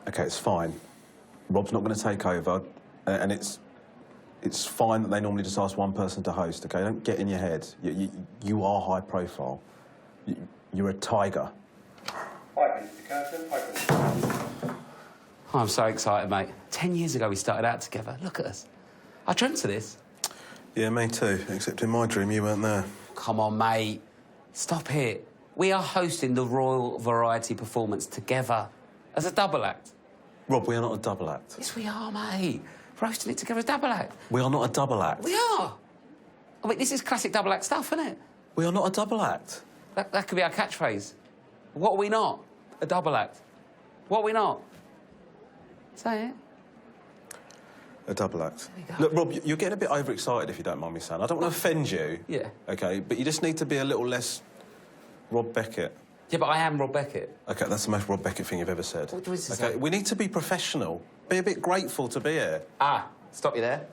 OK, it's fine. Rob's not going to take over, and it's fine that they normally just ask one person to host, OK? Don't get in your head. You are high profile. You're a tiger. Hi, Mr. Curtin. Hi, Mr. I'm so excited, mate. 10 years ago we started out together. Look at us. I dreamt of this. Yeah, me too, except in my dream you weren't there. Come on, mate. Stop it. We are hosting the Royal Variety Performance together as a double act. Rob, we are not a double act. Yes, we are, mate. We're hosting it together as a double act. We are not a double act. We are. I mean, this is classic double act stuff, isn't it? We are not a double act. That could be our catchphrase. What are we not? A double act. What are we not? Say it. A double act. There you go. Look, Rob, you're getting a bit overexcited, if you don't mind me saying. I don't want to offend you. Yeah. OK, but you just need to be a little less Rob Beckett. Yeah, but I am Rob Beckett. OK, that's the most Rob Beckett thing you've ever said. What was this? OK, we need to be professional. Be a bit grateful to be here. Ah, stop you there.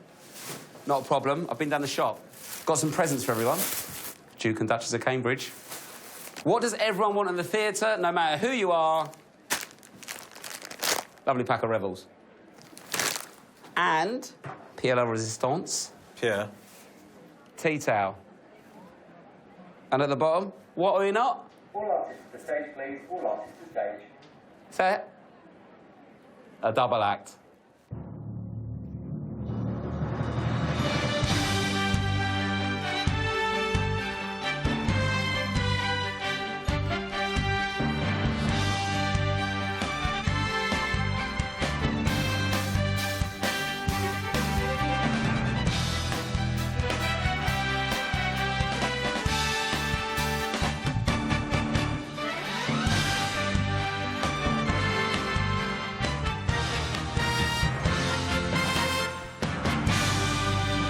Not a problem. I've been down the shop. Got some presents for everyone. Duke and Duchess of Cambridge. What does everyone want in the theatre, no matter who you are? Lovely pack of Revels. And Pierre la Resistance. Pierre. Tea towel. And at the bottom, what are we not? All artists to the stage, please. All artists to the stage. Say it. A double act.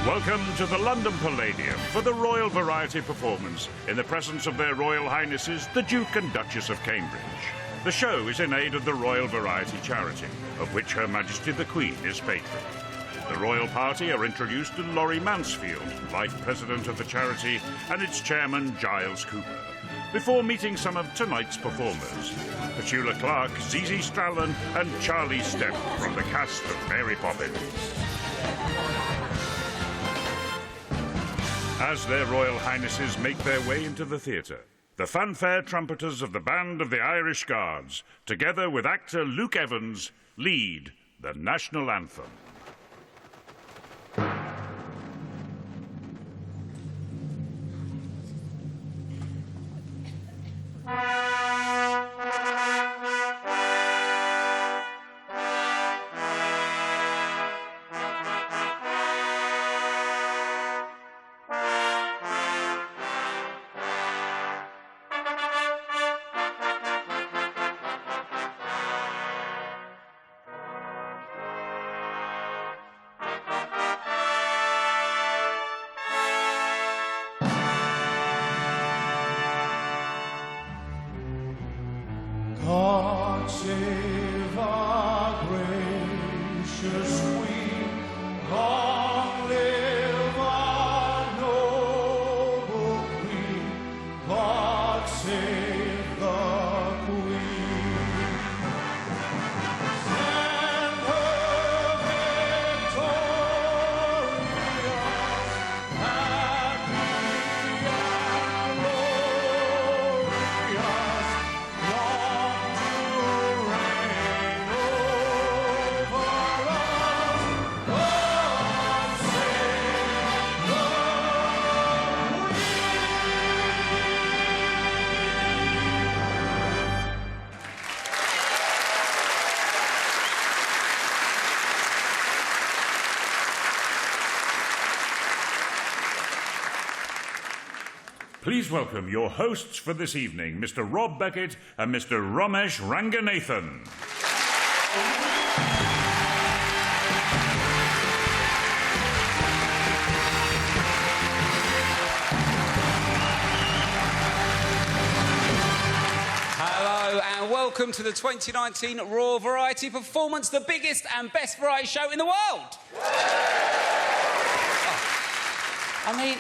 Welcome to the London Palladium for the Royal Variety Performance in the presence of their Royal Highnesses, the Duke and Duchess of Cambridge. The show is in aid of the Royal Variety Charity, of which Her Majesty the Queen is patron. The royal party are introduced to Laurie Mansfield, Vice President of the charity, and its chairman, Giles Cooper, before meeting some of tonight's performers, Petula Clark, Zizi Strallen, and Charlie Stepp from the cast of Mary Poppins. As their Royal Highnesses make their way into the theatre, the fanfare trumpeters of the Band of the Irish Guards, together with actor Luke Evans, lead the national anthem. God save our gracious Queen. Long live our noble Queen. God save the Queen. Send her victorious, happy and glorious. Long to reign over us. God save the Please welcome your hosts for this evening, Mr. Rob Beckett and Mr. Romesh Ranganathan. Hello and welcome to the 2019 Royal Variety Performance, the biggest and best variety show in the world. Oh, I mean,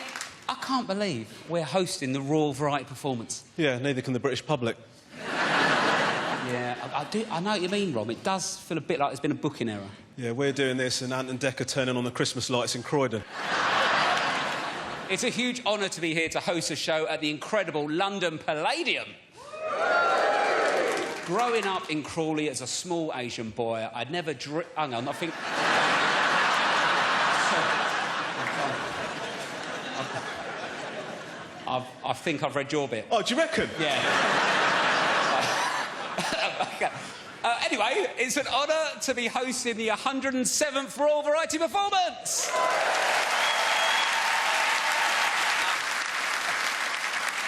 I can't believe we're hosting the Royal Variety Performance. Yeah, neither can the British public. Yeah, I know what you mean, Rob. It does feel a bit like there's been a booking error. Yeah, we're doing this and Ant and Dec are turning on the Christmas lights in Croydon. It's a huge honour to be here to host a show at the incredible London Palladium. Growing up in Crawley as a small Asian boy, I'd never hang on, I think... I think I've read your bit. Oh, do you reckon? Yeah. Okay. Anyway, it's an honour to be hosting the 107th Royal Variety Performance.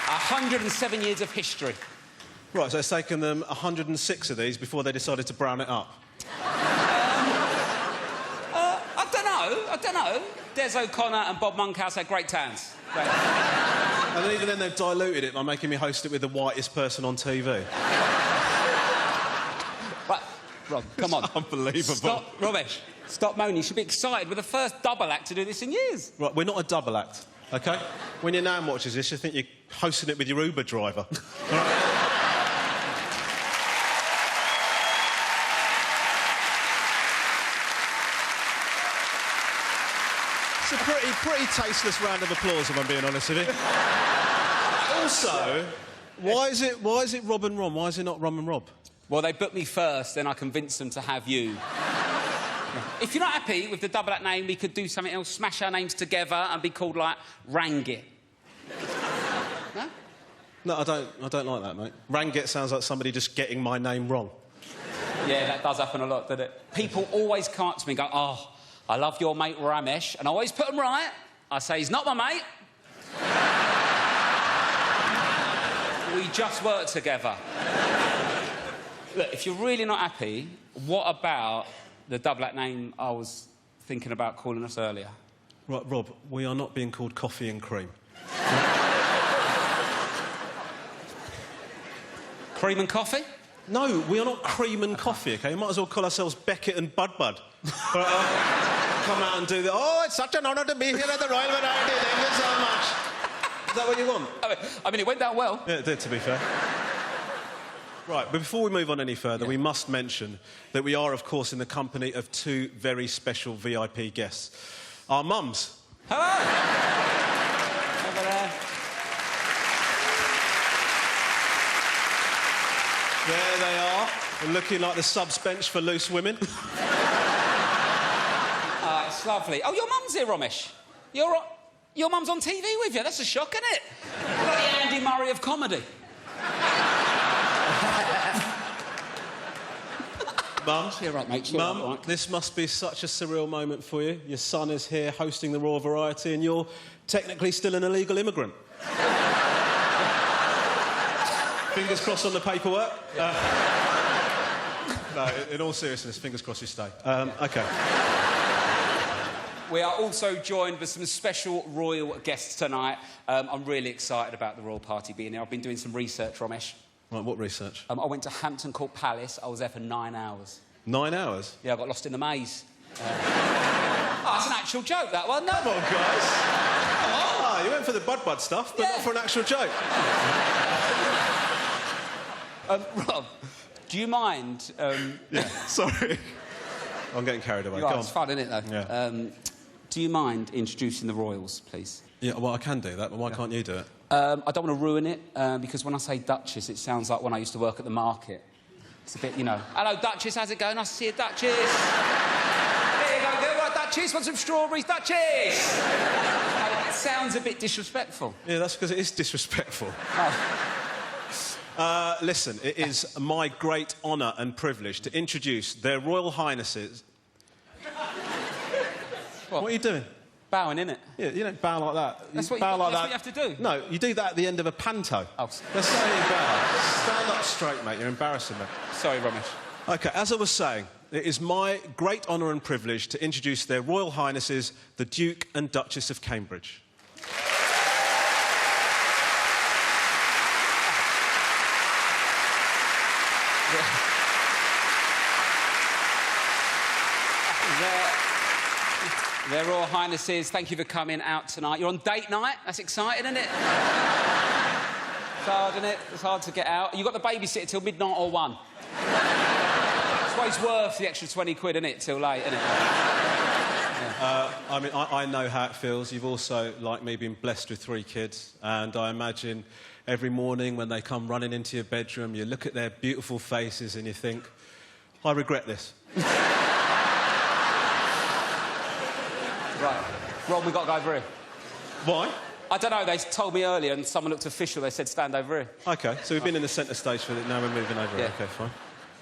107 years of history. Right, so it's taken them 106 of these before they decided to brown it up. I don't know. Des O'Connor and Bob Monkhouse had great tans. And even then they've diluted it by making me host it with the whitest person on TV. Right, Rob, come on. Unbelievable. Stop, Romesh. Stop moaning. You should be excited. We're the first double act to do this in years. Right, we're not a double act, OK? When your nan watches this, you think you're hosting it with your Uber driver. All right? It's a pretty tasteless round of applause, if I'm being honest with you. Also, why is it Rob and Ron? Why is it not Ron and Rob? Well, they booked me first, then I convinced them to have you. If you're not happy with the double act name, we could do something else, smash our names together and be called, like, Rangit. No? No, I don't like that, mate. Rangit sounds like somebody just getting my name wrong. Yeah, that does happen a lot, doesn't it? People always come up to me and go, oh, I love your mate Ramesh, and I always put them right. I say, he's not my mate. We just work together. Look, if you're really not happy, what about the double act name I was thinking about calling us earlier? Right, Rob, we are not being called Coffee and Cream. Cream and coffee? No, we are not Cream and Coffee, OK? We might as well call ourselves Beckett and Bud. Come out and do that. Oh, it's such an honour to be here at the Royal Variety. Thank you so much. Is that what you want? I mean, it went down well. Yeah, it did, to be fair. Right, but before we move on any further, we must mention that we are, of course, in the company of two very special VIP guests. Our mums. Hello! Over there. There they are, looking like the subs bench for loose women. It's lovely. Oh, your mum's here, Romesh. Your mum's on TV with you. That's a shock, isn't it? Like the Andy Murray of comedy. Mum, Cheer up, mate. Cheer Mum, up, right? this must be such a surreal moment for you. Your son is here hosting the Royal Variety and you're technically still an illegal immigrant. Fingers crossed on the paperwork. No, in all seriousness, fingers crossed you stay. OK. We are also joined with some special royal guests tonight. I'm really excited about the royal party being here. I've been doing some research, Romesh. Right, what research? I went to Hampton Court Palace. I was there for 9 hours. 9 hours? Yeah, I got lost in the maze. Oh, it's an actual joke, that one. No. Come on, guys. Ah, you went for the Bud stuff, but Yeah. not for an actual joke. Rob, do you mind... Yeah, sorry. I'm getting carried away. Go on. It's fun, isn't it, though? Yeah. Do you mind introducing the royals, please? Yeah, well, I can do that, but why can't you do it? I don't want to ruin it, because when I say Duchess, it sounds like when I used to work at the market. It's a bit, you know... Hello, Duchess, how's it going? Nice to see you, Duchess. Here you go, girl. Right, Duchess, want some strawberries? Duchess! It sounds a bit disrespectful. Yeah, that's because it is disrespectful. Oh. Listen, it is my great honour and privilege to introduce their Royal Highnesses... What are you doing? Bowing, innit? Yeah, you don't bow like that. That's what bow you- like that's that. what you have to do. No, you do that at the end of a panto. Oh. That's how you bow. Stand up straight, mate. You're embarrassing me. Sorry, Ramesh. OK, as I was saying, it is my great honour and privilege to introduce their Royal Highnesses, the Duke and Duchess of Cambridge. Their Royal Highnesses, thank you for coming out tonight. You're on date night. That's exciting, isn't it? It's hard, isn't it? It's hard to get out. You got the babysitter till midnight or 1. always worth the extra 20 quid, isn't it, till late, isn't it? I mean, I know how it feels. You've also, like me, been blessed with 3 kids, and I imagine every morning when they come running into your bedroom, you look at their beautiful faces and you think, I regret this. Right. Rob, we've got to go over here. Why? I don't know, they told me earlier and someone looked official, they said stand over here. OK, so we've been in the centre stage for it, now we're moving over. Yeah. OK, fine.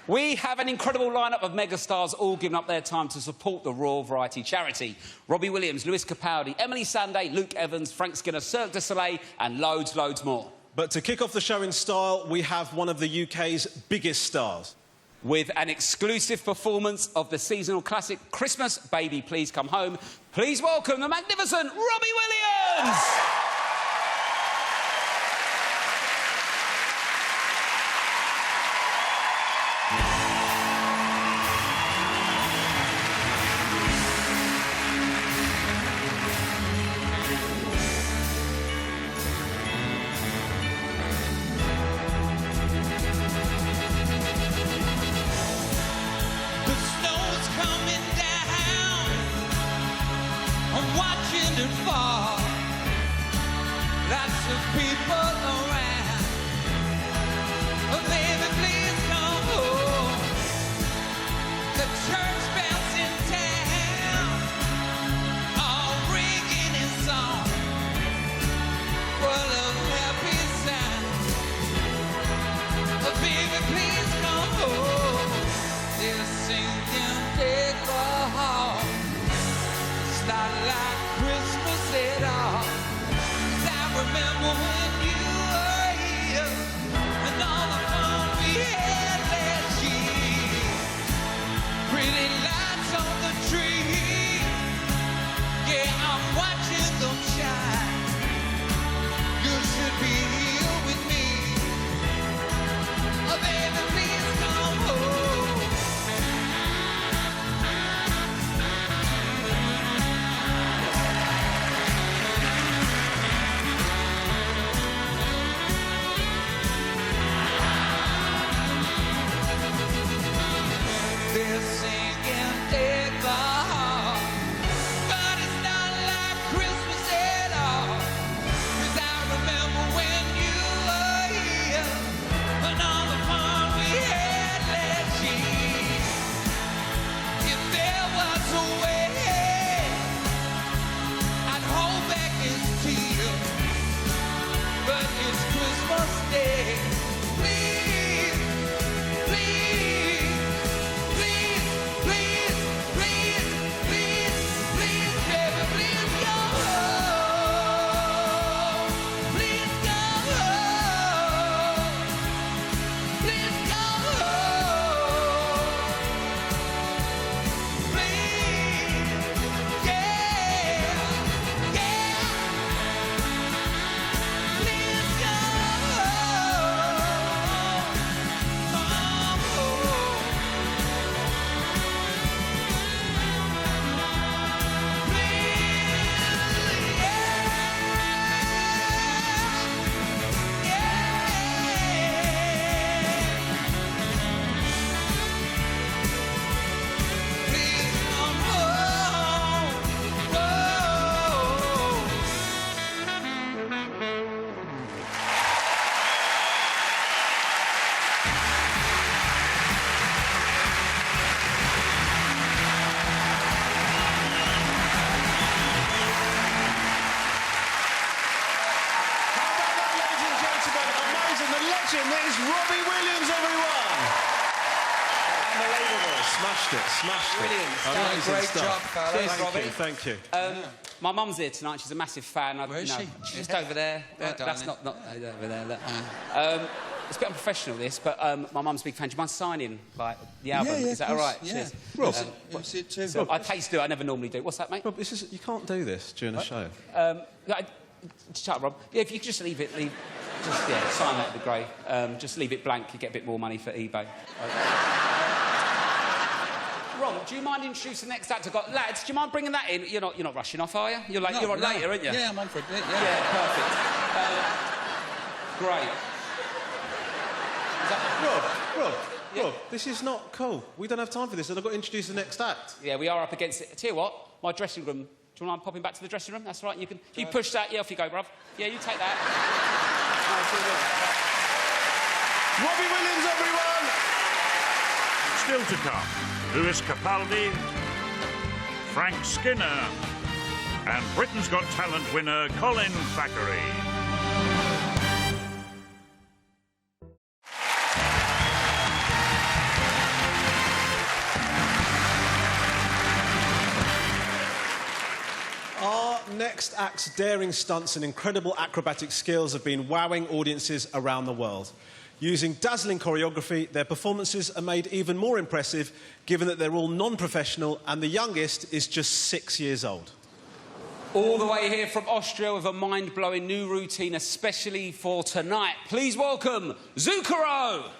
We have an incredible lineup of megastars all giving up their time to support the Royal Variety charity. Robbie Williams, Lewis Capaldi, Emily Sandé, Luke Evans, Frank Skinner, Cirque du Soleil and loads, loads more. But to kick off the show in style, we have one of the UK's biggest stars. With an exclusive performance of the seasonal classic Christmas, Baby Please Come Home, please welcome the magnificent Robbie Williams! The snow's coming down. I'm watching it fall. Lots of people around. Oh, baby, please come home. The church bells in town are ringing in song, full of happy sound. Oh, baby, please come home. They're singing take a home. It's not like Christmas at all. 'Cause I remember when you were here and all the fun we had last year. Pretty lights on the tree. Yeah, I'm watching them shine. You should be here with me. Oh, baby, please come home. They're singing take the heart, but it's not like Christmas at all. 'Cause I remember when you were here and all the fun we had last year. If there was a way, I'd hold back his tears, but it's Christmas Day. Please, please. Please, please, please, please, please, baby, please go home. Please go home. Please go home. Please, yeah, yeah. Please go home. Come home. Ladies and gentlemen, amazing, the legend that is Robbie Williams, everyone! Unbelievable. Smashed it, smashed it. Brilliant. Amazing Great stuff. job, fellas. Thank Robbie. you, thank you. My mum's here tonight, she's a massive fan. Where is she? She's just over there. Oh, That's darling. not over there, look. It's a bit unprofessional, this, but my mum's a big fan. Do you mind signing, like, the album? Is that all right? Yeah. Cheers. Rob, you see it too. So I taste do it, I never normally do. What's that, mate? Rob, you can't do this during a show. Shut up, Rob. Yeah, if you could just leave it, just, yeah, sign that would be great. Just leave it blank, you get a bit more money for eBay. Rob, do you mind introducing the next actor? Got lads, do you mind bringing that in? You're not rushing off, are you? You're late. You're on later, aren't you? Yeah, I'm on for a bit, yeah. Yeah, perfect. Great. Rob, Rob, this is not cool. We don't have time for this, and I've got to introduce the next act. Yeah, we are up against it. Tell you what, my dressing room. Do you want to popping back to the dressing room? That's right. You can. You push that. Yeah, off you go, bruv. Yeah, you take that. Robbie Williams, everyone! Still to come, Lewis Capaldi, Frank Skinner, and Britain's Got Talent winner Colin Thackeray. Our next act's daring stunts and incredible acrobatic skills have been wowing audiences around the world. Using dazzling choreography, their performances are made even more impressive, given that they're all non-professional and the youngest is just 6 years old. All the way here from Austria with a mind-blowing new routine, especially for tonight. Please welcome Zucchero!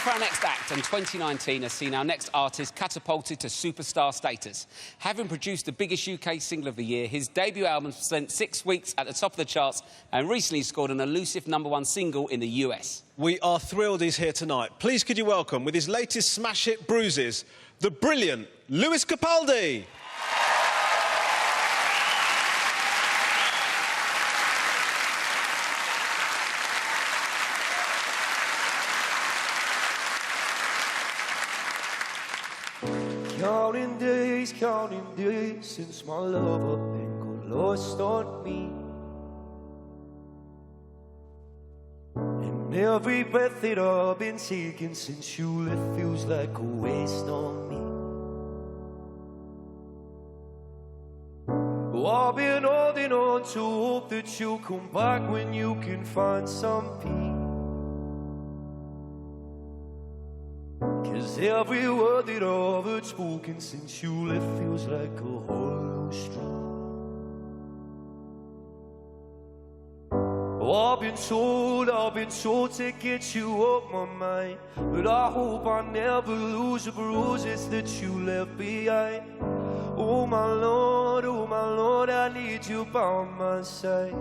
for our next act, and 2019 has seen our next artist catapulted to superstar status. Having produced the biggest UK single of the year, his debut album spent 6 weeks at the top of the charts and recently scored an elusive #1 single in the US. We are thrilled he's here tonight. Please could you welcome, with his latest smash hit Bruises, the brilliant Lewis Capaldi. Counting days since my lover ain't got lost on me. And every breath that I've been taking since you left feels like a waste on me. Oh, I've been holding on to hope that you'll come back when you can find some peace. Cause every word that I've heard spoken since you left feels like a hollow string. Oh, I've been told to get you off my mind, but I hope I never lose the bruises that you left behind. Oh my Lord, I need you by my side.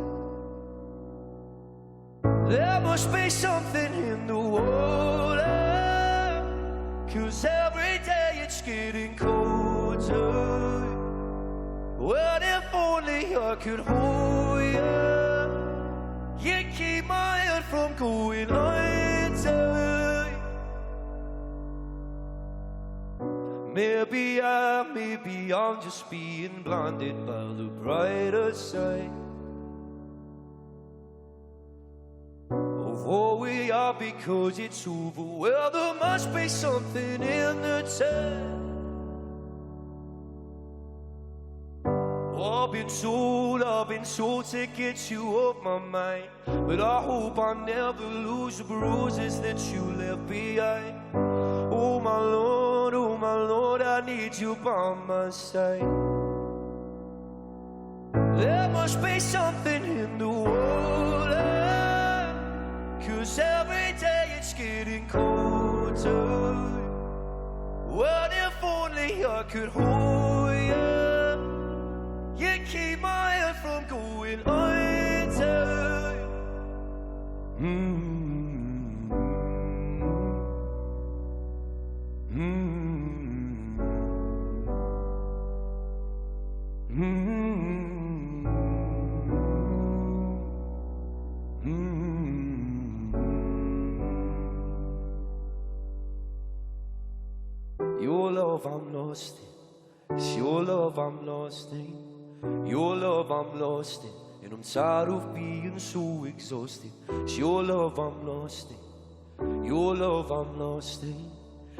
There must be something in the water, 'cause every day it's getting colder. What if only I could hold you? You keep my head from going under. Maybe I'm just being blinded by the brighter side of all we are, because it's over. Well, there must be something in the tide. Oh, I've been told to get you off my mind, but I hope I never lose the bruises that you left behind. Oh my Lord, I need you by my side. There must be something in the water, 'cause every day it's getting colder. What if only I could hold you? You keep my head from going under. Your love I'm lost in, it's your love I'm lost in. Your love I'm lost in, and I'm tired of being so exhausted. It's your love I'm lost in, your love I'm lost in.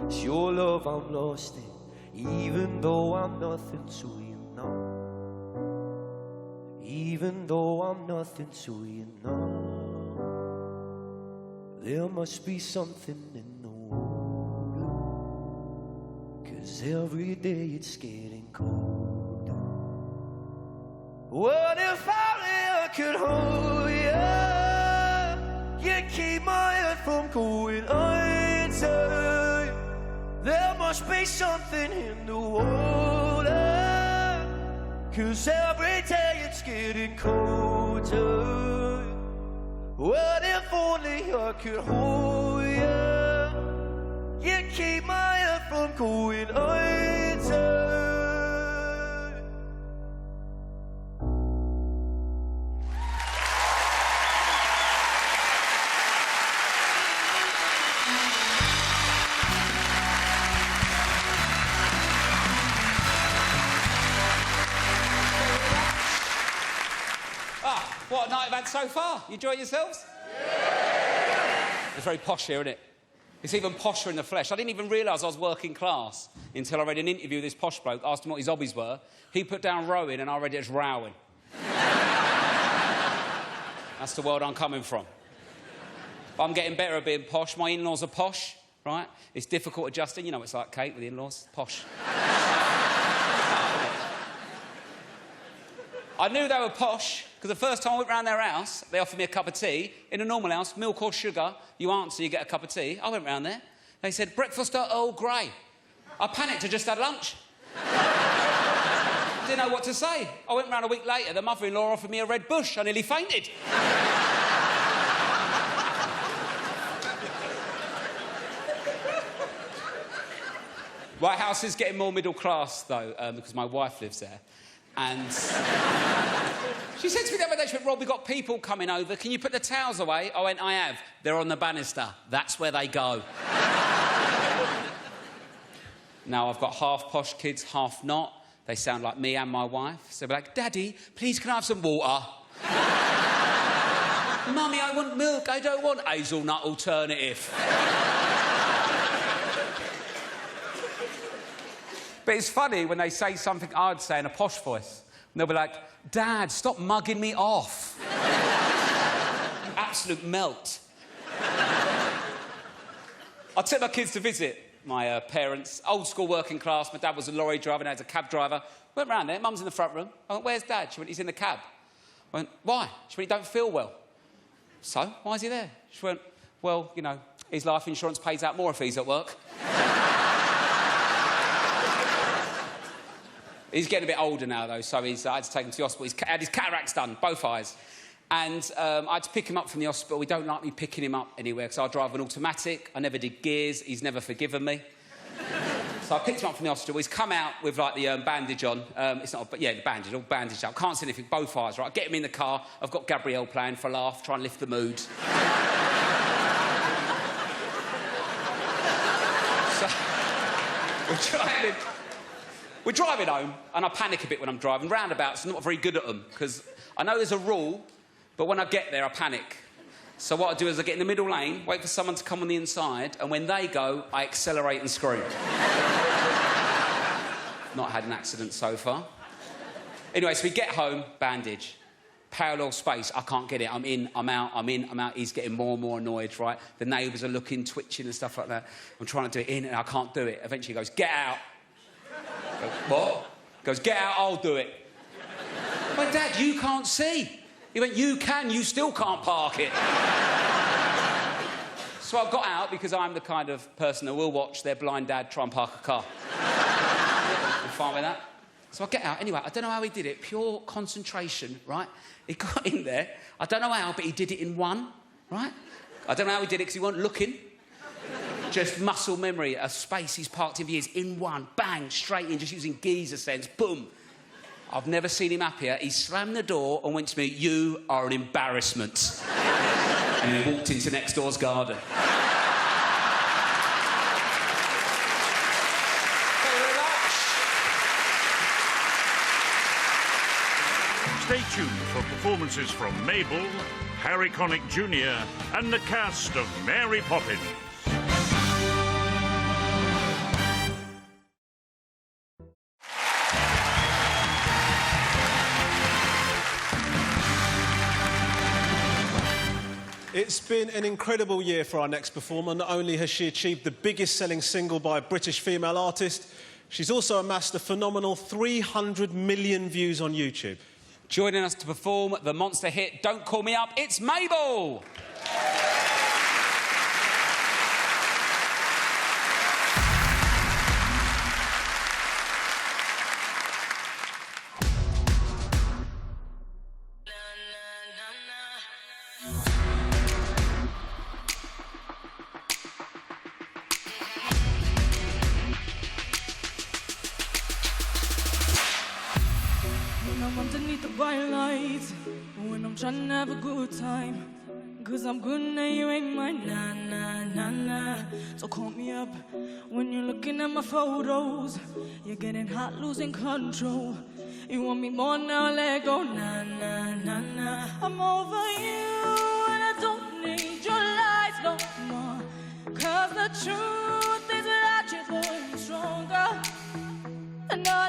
It's your love I'm lost in, even though I'm nothing to you now. Even though I'm nothing to you now. There must be something in the water, 'cause every day it's getting colder. What if only I could hold you? You keep my head from going under. There must be something in the water, 'cause every day it's getting colder. What if only I could hold you? You keep my head from going under. What a night I've had so far. You enjoying yourselves? Yeah! It's very posh here, isn't it? It's even posher in the flesh. I didn't even realise I was working class until I read an interview with this posh bloke, asked him what his hobbies were. He put down rowing and I read it as rowing. That's the world I'm coming from. But I'm getting better at being posh. My in-laws are posh, right? It's difficult adjusting. You know what it's like, Kate, with the in-laws. Posh. I knew they were posh because the first time I went round their house, they offered me a cup of tea. In a normal house, milk or sugar, you answer, you get a cup of tea. I went round there. They said, breakfast at Earl Grey. I panicked, I just had lunch. Didn't know what to say. I went round a week later, the mother-in-law offered me a red bush. I nearly fainted. My house is getting more middle class, though, because my wife lives there. And she said to me the other day, she went, Rob, we've got people coming over. Can you put the towels away? I went, I have. They're on the banister. That's where they go. Now, I've got half posh kids, half not. They sound like me and my wife. So they're like, Daddy, please can I have some water? Mummy, I want milk. I don't want hazelnut alternative. But it's funny when they say something I'd say in a posh voice. And they'll be like, Dad, stop mugging me off. Absolute melt. I took my kids to visit my parents, old school working class. My dad was a lorry driver and I was a cab driver. Went round there, Mum's in the front room. I went, where's Dad? She went, he's in the cab. I went, why? She went, he don't feel well. So, why is he there? She went, well, you know, his life insurance pays out more if he's at work. He's getting a bit older now, though, so I had to take him to the hospital. He's had his cataracts done, both eyes. And I had to pick him up from the hospital. We don't like me picking him up anywhere, because I drive an automatic. I never did gears. He's never forgiven me. So I picked him up from the hospital. He's come out with, like, the bandage on. It's not... But yeah, the bandage, all bandaged up. Can't see anything, both eyes, right? I get him in the car. I've got Gabrielle playing for a laugh, try and lift the mood. So... We're driving home, and I panic a bit when I'm driving. Roundabouts, I'm not very good at them, because I know there's a rule, but when I get there, I panic. So what I do is I get in the middle lane, wait for someone to come on the inside, and when they go, I accelerate and scream. Not had an accident so far. Anyway, so we get home, bandage. Parallel space, I can't get it. I'm in, I'm out, I'm in, I'm out. He's getting more and more annoyed, right? The neighbours are looking, twitching and stuff like that. I'm trying to do it in, and I can't do it. Eventually he goes, get out. I go, what? He goes, get out, I'll do it. I went, Dad, you can't see. He went, you can, you still can't park it. So I got out because I'm the kind of person that will watch their blind dad try and park a car. I'm fine with that. So I get out. Anyway, I don't know how he did it. Pure concentration, right? He got in there. I don't know how, but he did it in one, right? I don't know how he did it because he wasn't looking. Just muscle memory, a space he's parked in for years. In one, bang, straight in, just using geezer sense. Boom. I've never seen him happier. He slammed the door and went to me, you are an embarrassment. And he walked into next door's garden. Stay tuned for performances from Mabel, Harry Connick Jr. and the cast of Mary Poppins. It's been an incredible year for our next performer. Not only has she achieved the biggest selling single by a British female artist, she's also amassed a phenomenal 300 million views on YouTube. Joining us to perform the monster hit Don't Call Me Up, it's Mabel! Underneath the bright lights, when I'm trying to have a good time, 'cause I'm good now, you ain't mine, nah, nah, nah, nah. So call me up when you're looking at my photos. You're getting hot, losing control. You want me more now, let go, nah, nah, nah, nah. I'm over you and I don't need your lies no more, 'cause the truth is without you, boy, I'm stronger. And no,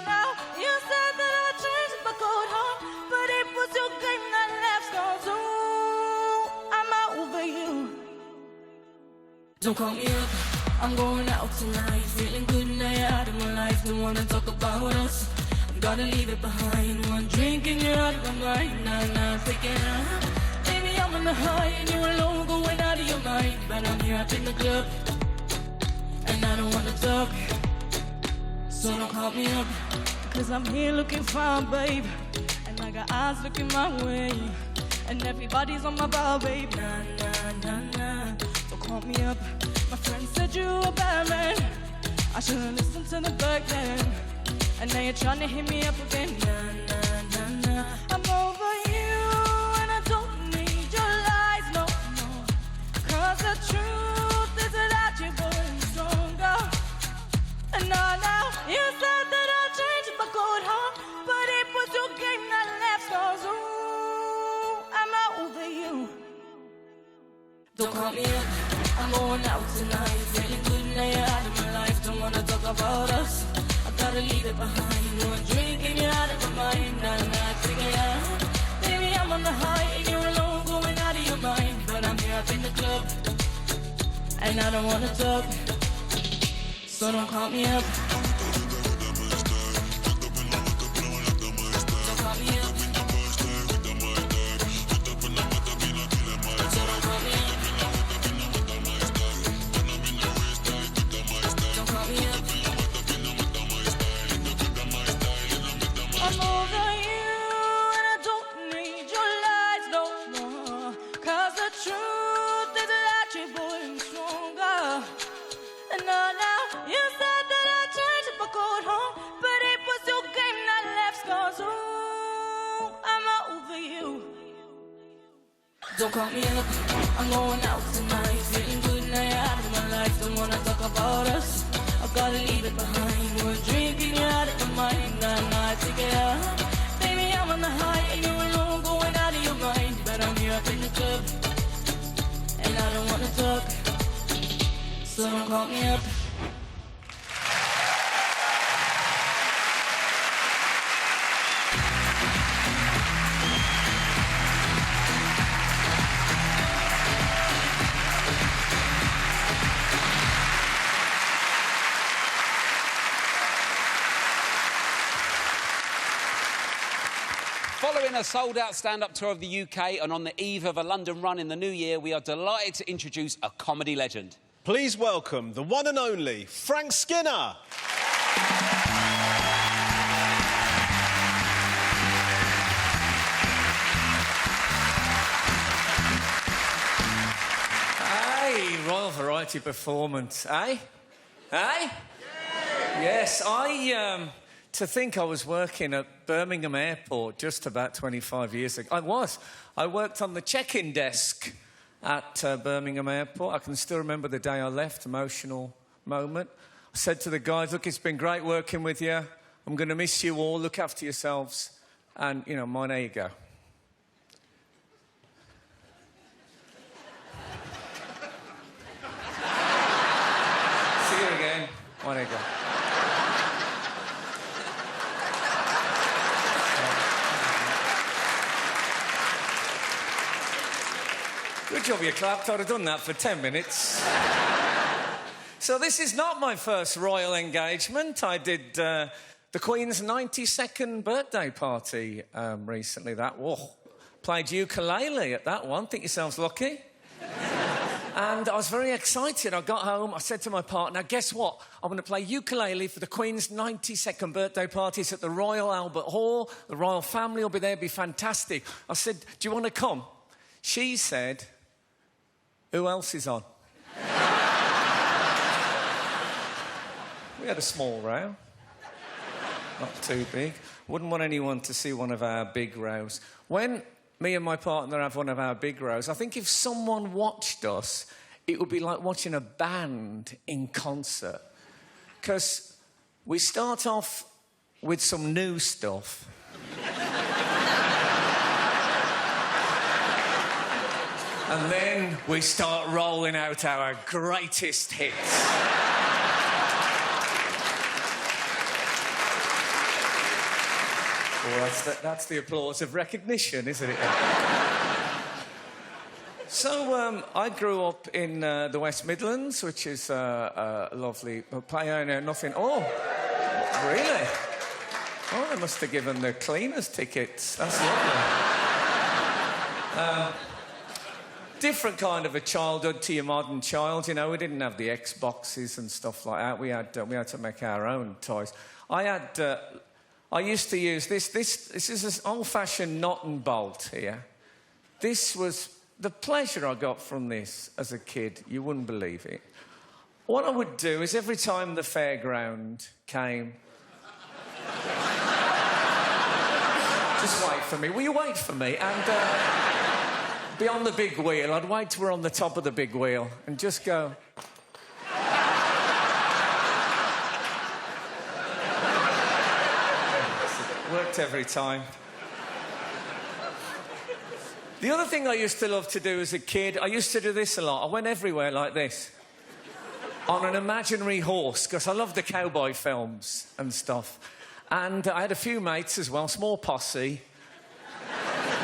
you said that I would change if I could home, but it was your game that left scars. Ooh, I'm over you. Don't call me up, I'm going out tonight. Feeling good now you're out of my life. Don't wanna talk about us, gotta leave it behind. One drink and you're out of my mind. Nah, nah, freaking out. Baby, I'm on the high and you're alone going out of your mind. But I'm here up in the club, And I don't wanna talk, so don't call me up. Cause I'm here looking fine, babe. And I got eyes looking my way. And everybody's on my ball, babe. Nah, nah, nah, nah. Don't call me up. My friend said you a bad man. I should've listened to the back then. And now you're trying to hit me up again. Nah, nah, nah, nah. I'm over you and I don't need your lies no more. Cause the truth is that you're going stronger. And now you said that I'll change if I go home. But it was your game that left scars. Ooh, I'm over you. Don't call me up, I'm going out tonight. Feeling good now you're out of my life. Don't wanna talk about us, I gotta leave it behind. One drink and you're out of my mind. Now I figure it out. Baby, I'm on the high and you're alone, going out of your mind. But I'm here up in the club, and I don't wanna talk, so don't call me up. Don't call me up. I'm over you and I don't need your lies no more. Cause the truth is that you're going stronger. And now you said that I'd change if I got home. But it was your game that left scars. Ooh, I'm over you. Don't call me up, I'm going out tonight. Feeling good now you're out of my life. Don't wanna talk about us, I gotta leave it behind. We're drinking, you're out of my mind. Now I take it out. Baby, I'm on the high and you're alone, going out of your mind. But I'm here up in the club, and I don't wanna talk, so don't call me up. Following a sold-out stand-up tour of the UK and on the eve of a London run in the new year, we are delighted to introduce a comedy legend. Please welcome the one and only Frank Skinner. Hey, Royal Variety Performance, eh? Eh? Yes, to think I was working at Birmingham Airport just about 25 years ago. I worked on the check-in desk at Birmingham Airport. I can still remember the day I left, emotional moment. I said to the guys, look, it's been great working with you. I'm going to miss you all. Look after yourselves. And, you know, mine, there you go. See you again. Mine, there you go. Good job you clapped. I'd have done that for 10 minutes. So this is not my first royal engagement. I did the Queen's 92nd birthday party recently. Played ukulele at that one. Think yourselves lucky. And I was very excited. I got home, I said to my partner, guess what? I'm going to play ukulele for the Queen's 92nd birthday party. It's at the Royal Albert Hall. The royal family will be there. It'll be fantastic. I said, do you want to come? She said, who else is on? We had a small row. Not too big. Wouldn't want anyone to see one of our big rows. When me and my partner have one of our big rows, I think if someone watched us, it would be like watching a band in concert. Because we start off with some new stuff. And then we start rolling out our greatest hits. Well, that's the applause of recognition, isn't it? So, I grew up in the West Midlands, which is a lovely... nothing... Oh, really? Oh, they must have given the cleaners tickets. That's lovely. different kind of a childhood to your modern child. You know, we didn't have the Xboxes and stuff like that. We had to make our own toys. I used to use this. This is an old-fashioned knot and bolt here. This was the pleasure I got from this as a kid. You wouldn't believe it. What I would do is every time the fairground came... Just wait for me. Will you wait for me? And be on the big wheel. I'd wait till we're on the top of the big wheel and just go... Worked every time. The other thing I used to love to do as a kid, I used to do this a lot. I went everywhere like this. On an imaginary horse, because I love the cowboy films and stuff. And I had a few mates as well, small posse.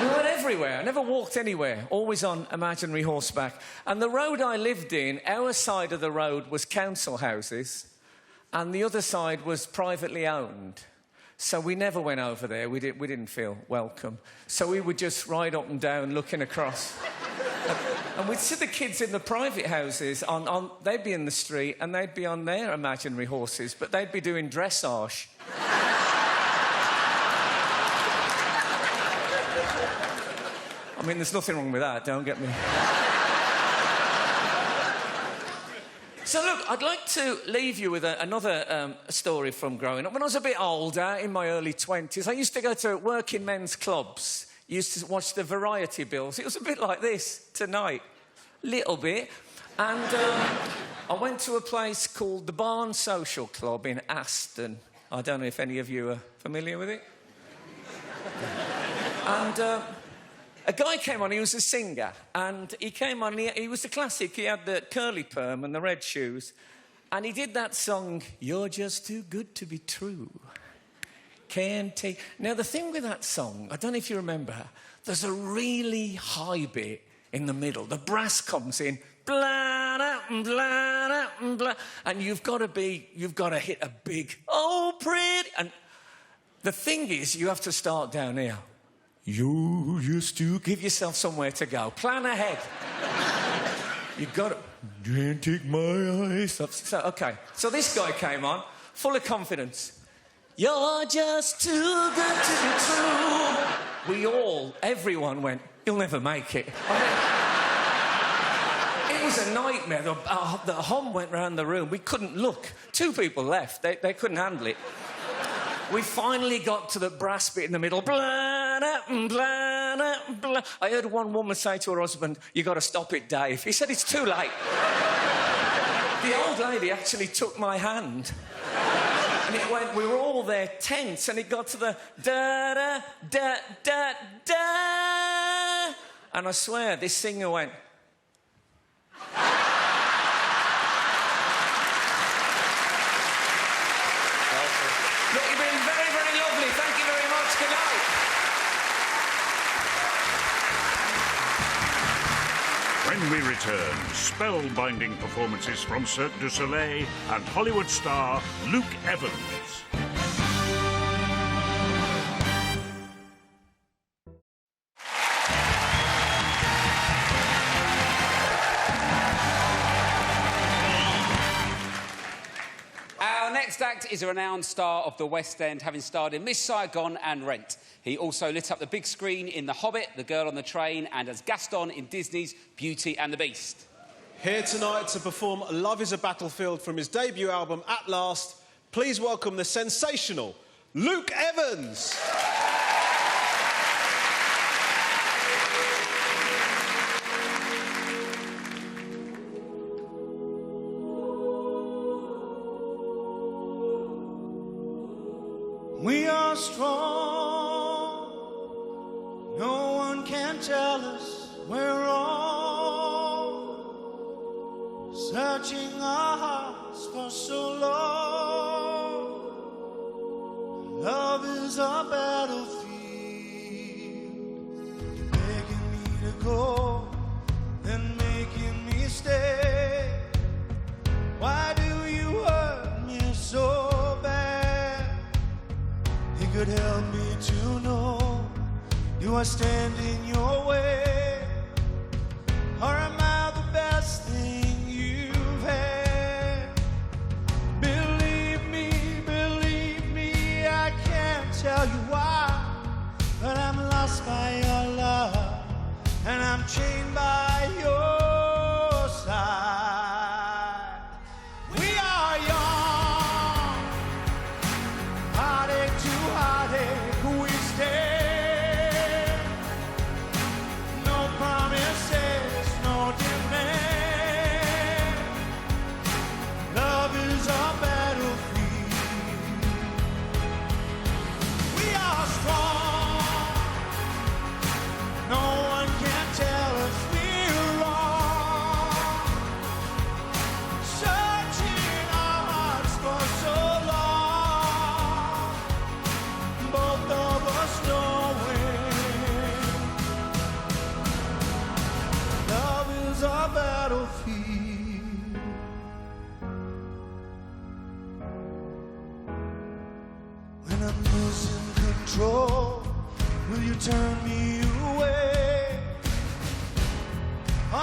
We went everywhere. I never walked anywhere, always on imaginary horseback. And the road I lived in, our side of the road was council houses, and the other side was privately owned. So we never went over there. We didn't feel welcome. So we would just ride up and down, looking across. And we'd see the kids in the private houses. They'd be in the street, and they'd be on their imaginary horses, but they'd be doing dressage. I mean, there's nothing wrong with that, don't get me. So, look, I'd like to leave you with another story from growing up. When I was a bit older, in my early 20s, I used to go to working men's clubs. Used to watch the variety bills. It was a bit like this tonight. Little bit. And I went to a place called the Barn Social Club in Aston. I don't know if any of you are familiar with it. And... a guy came on, he was a singer, and he came on, he was a classic. He had the curly perm and the red shoes, and he did that song, You're Just Too Good to Be True. Can't take... Now, the thing with that song, I don't know if you remember, there's a really high bit in the middle. The brass comes in, blah, da, blah, da, blah, and you've got to hit a big, oh, pretty... And the thing is, you have to start down here. You used to give yourself somewhere to go. Plan ahead. You've got to... Can't take my eyes off... So, OK. So this guy came on, full of confidence. You're just too good to be true. Everyone went, you'll never make it. It was a nightmare. The hum went round the room. We couldn't look. 2 people left. They couldn't handle it. We finally got to the brass bit in the middle. Blah, da, blah, da, blah. I heard one woman say to her husband, you got to stop it, Dave. He said, it's too late. The old lady actually took my hand. And it went, we were all there tense, and it got to the da, da, da, da, da. And I swear, this singer went... Look, you've been very, very lovely. Thank you very much. Good night. When we return, spellbinding performances from Cirque du Soleil and Hollywood star Luke Evans. Our next act is a renowned star of the West End, having starred in Miss Saigon and Rent. He also lit up the big screen in The Hobbit, The Girl on the Train, and as Gaston in Disney's Beauty and the Beast. Here tonight to perform Love is a Battlefield from his debut album, At Last, please welcome the sensational Luke Evans. We are strong. No one can tell us we're wrong. Searching our hearts for so long. Love is our battlefield. Begging me to go, then making me stay. Why do you hurt me so bad? It could help me to know, do I stand in your way? Or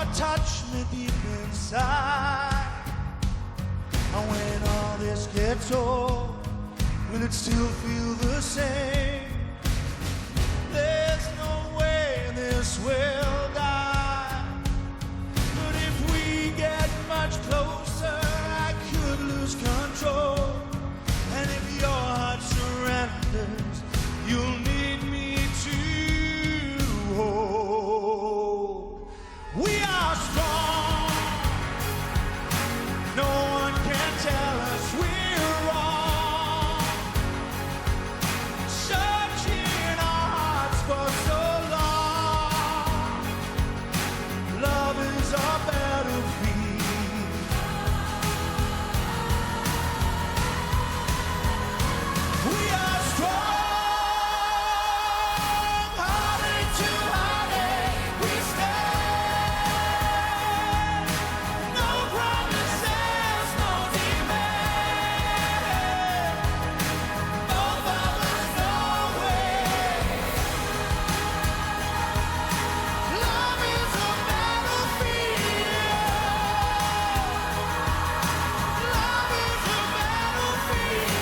heart touch me deep inside. And when all this gets old, will it still feel the same? There's no way this will die. But if we get much closer, I could lose control. And if your heart surrenders, you'll need me to hold. We are strong. No one can tell us we're wrong. Searching our hearts for so long. Love is our battlefield. We are strong. Heartache to heartache, we stand. No promises, no demand. Both of us know it. Love is a battlefield. Love is a battlefield.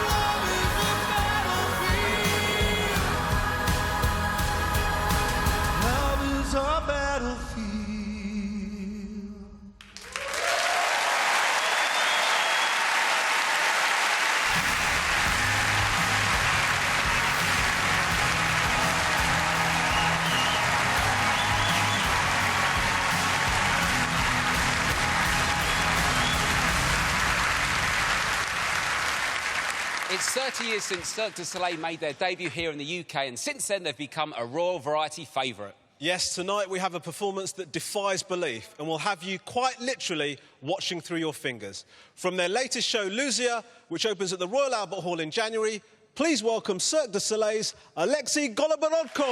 Love is a battlefield. Love is our battlefield. It's 30 years since Cirque du Soleil made their debut here in the UK, and since then they've become a Royal Variety favourite. Yes, tonight we have a performance that defies belief and will have you quite literally watching through your fingers. From their latest show, Lucia, which opens at the Royal Albert Hall in January, please welcome Cirque du Soleil's Alexei Goloborodko.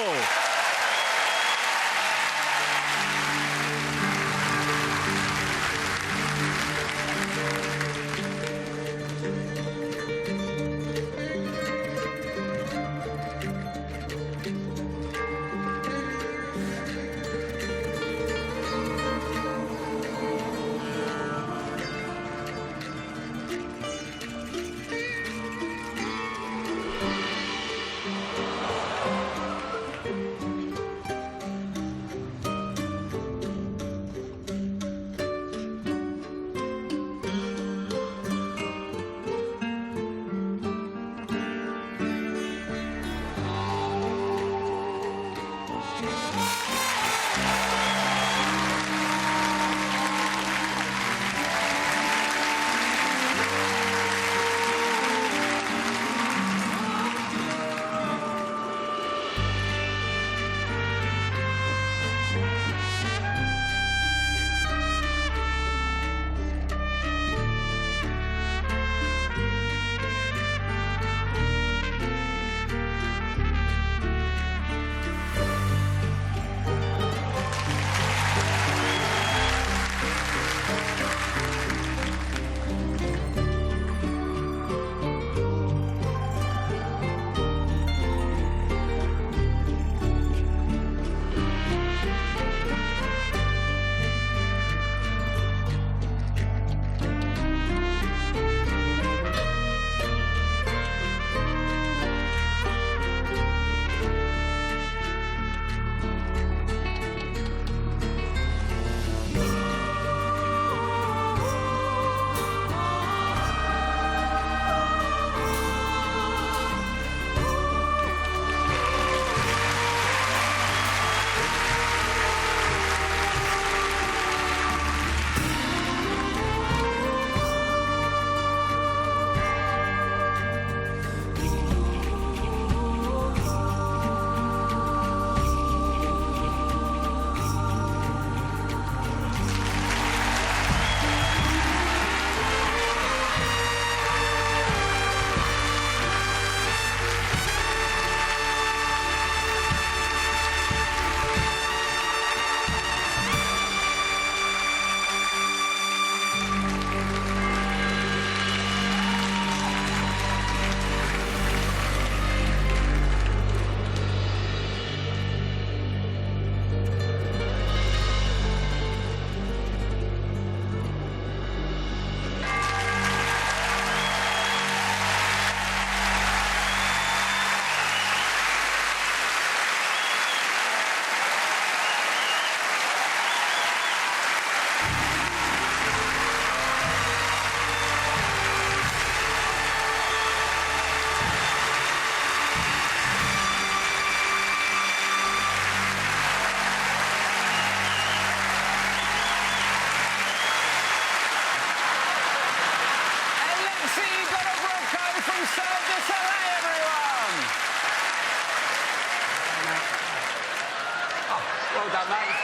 Well done, mate.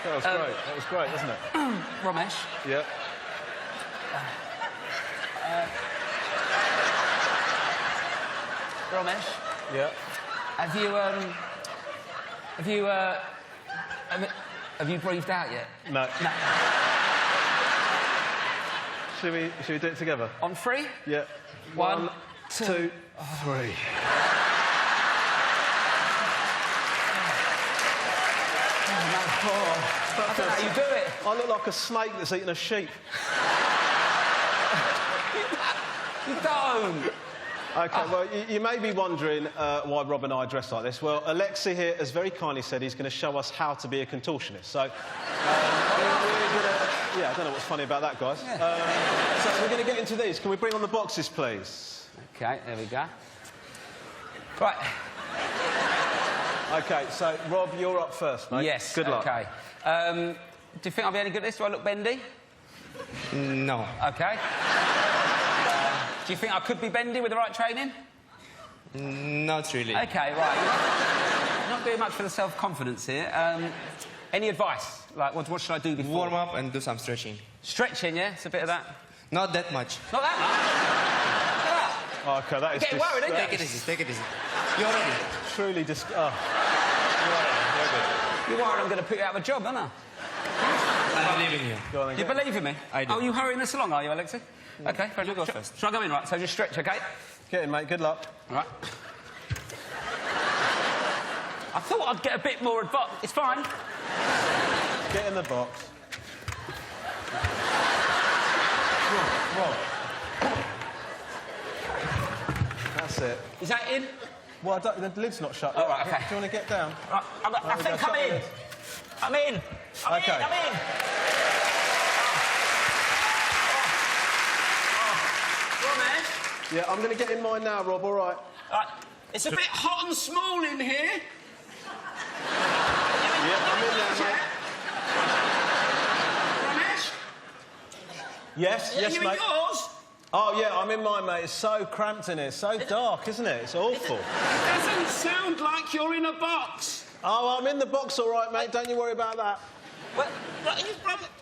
That was great. That was great, wasn't it? Ramesh, Yeah. Ramesh, Yeah. have you breathed out yet? No. No. Should we do it together? On 3? Yeah. 1, 2, 3. I don't know how you do it. I look like a snake that's eaten a sheep. You don't. OK, well, you may be wondering why Rob and I dress like this. Well, Alexi here has very kindly said he's going to show us how to be a contortionist. So, yeah, I don't know what's funny about that, guys. So we're going to get into these. Can we bring on the boxes, please? OK, there we go. Right. OK, so, Rob, you're up first, mate. Yes. Good luck. OK. Do you think I'll be any good at this? Do I look bendy? No. OK. Do you think I could be bendy with the right training? Not really. OK, right. You're not doing much for the self-confidence here. Any advice? Like, what should I do before? Warm up and do some stretching. Stretching, yeah? It's a bit of that. Not that much. Not that much. OK, that is Getting worried, ain't Take it? it easy, take it easy. You're ready. truly You're worried I'm going to put you out of a job, aren't I? I believe in you. Go on then, You get believe in me? I do. Oh, you hurrying this along, are you, Alexi? OK, fair You enough. go first. Shall I go in, right? So just stretch, OK? Get in, mate. Good luck. All right. I thought I'd get a bit more advice. It's fine. Get in the box. Rob. That's it. Is that in? Well, the lid's not shut. Oh, right, OK. Do you want to get down? Right, I think go, I'm shut the in. lid. I'm in. I'm OK. in. I'm in. Ramesh? Yeah, I'm going to get in mine now, Rob, all right? It's a bit hot and small in here. Yeah, I'm in there, mate. Ramesh? Yes, yes, you mate. in yours? Oh, yeah, I'm in mine, mate. It's so cramped in here. It's so dark, isn't it? It's awful. It doesn't sound like you're in a box. Oh, I'm in the box, all right, mate. Don't you worry about that. Well, are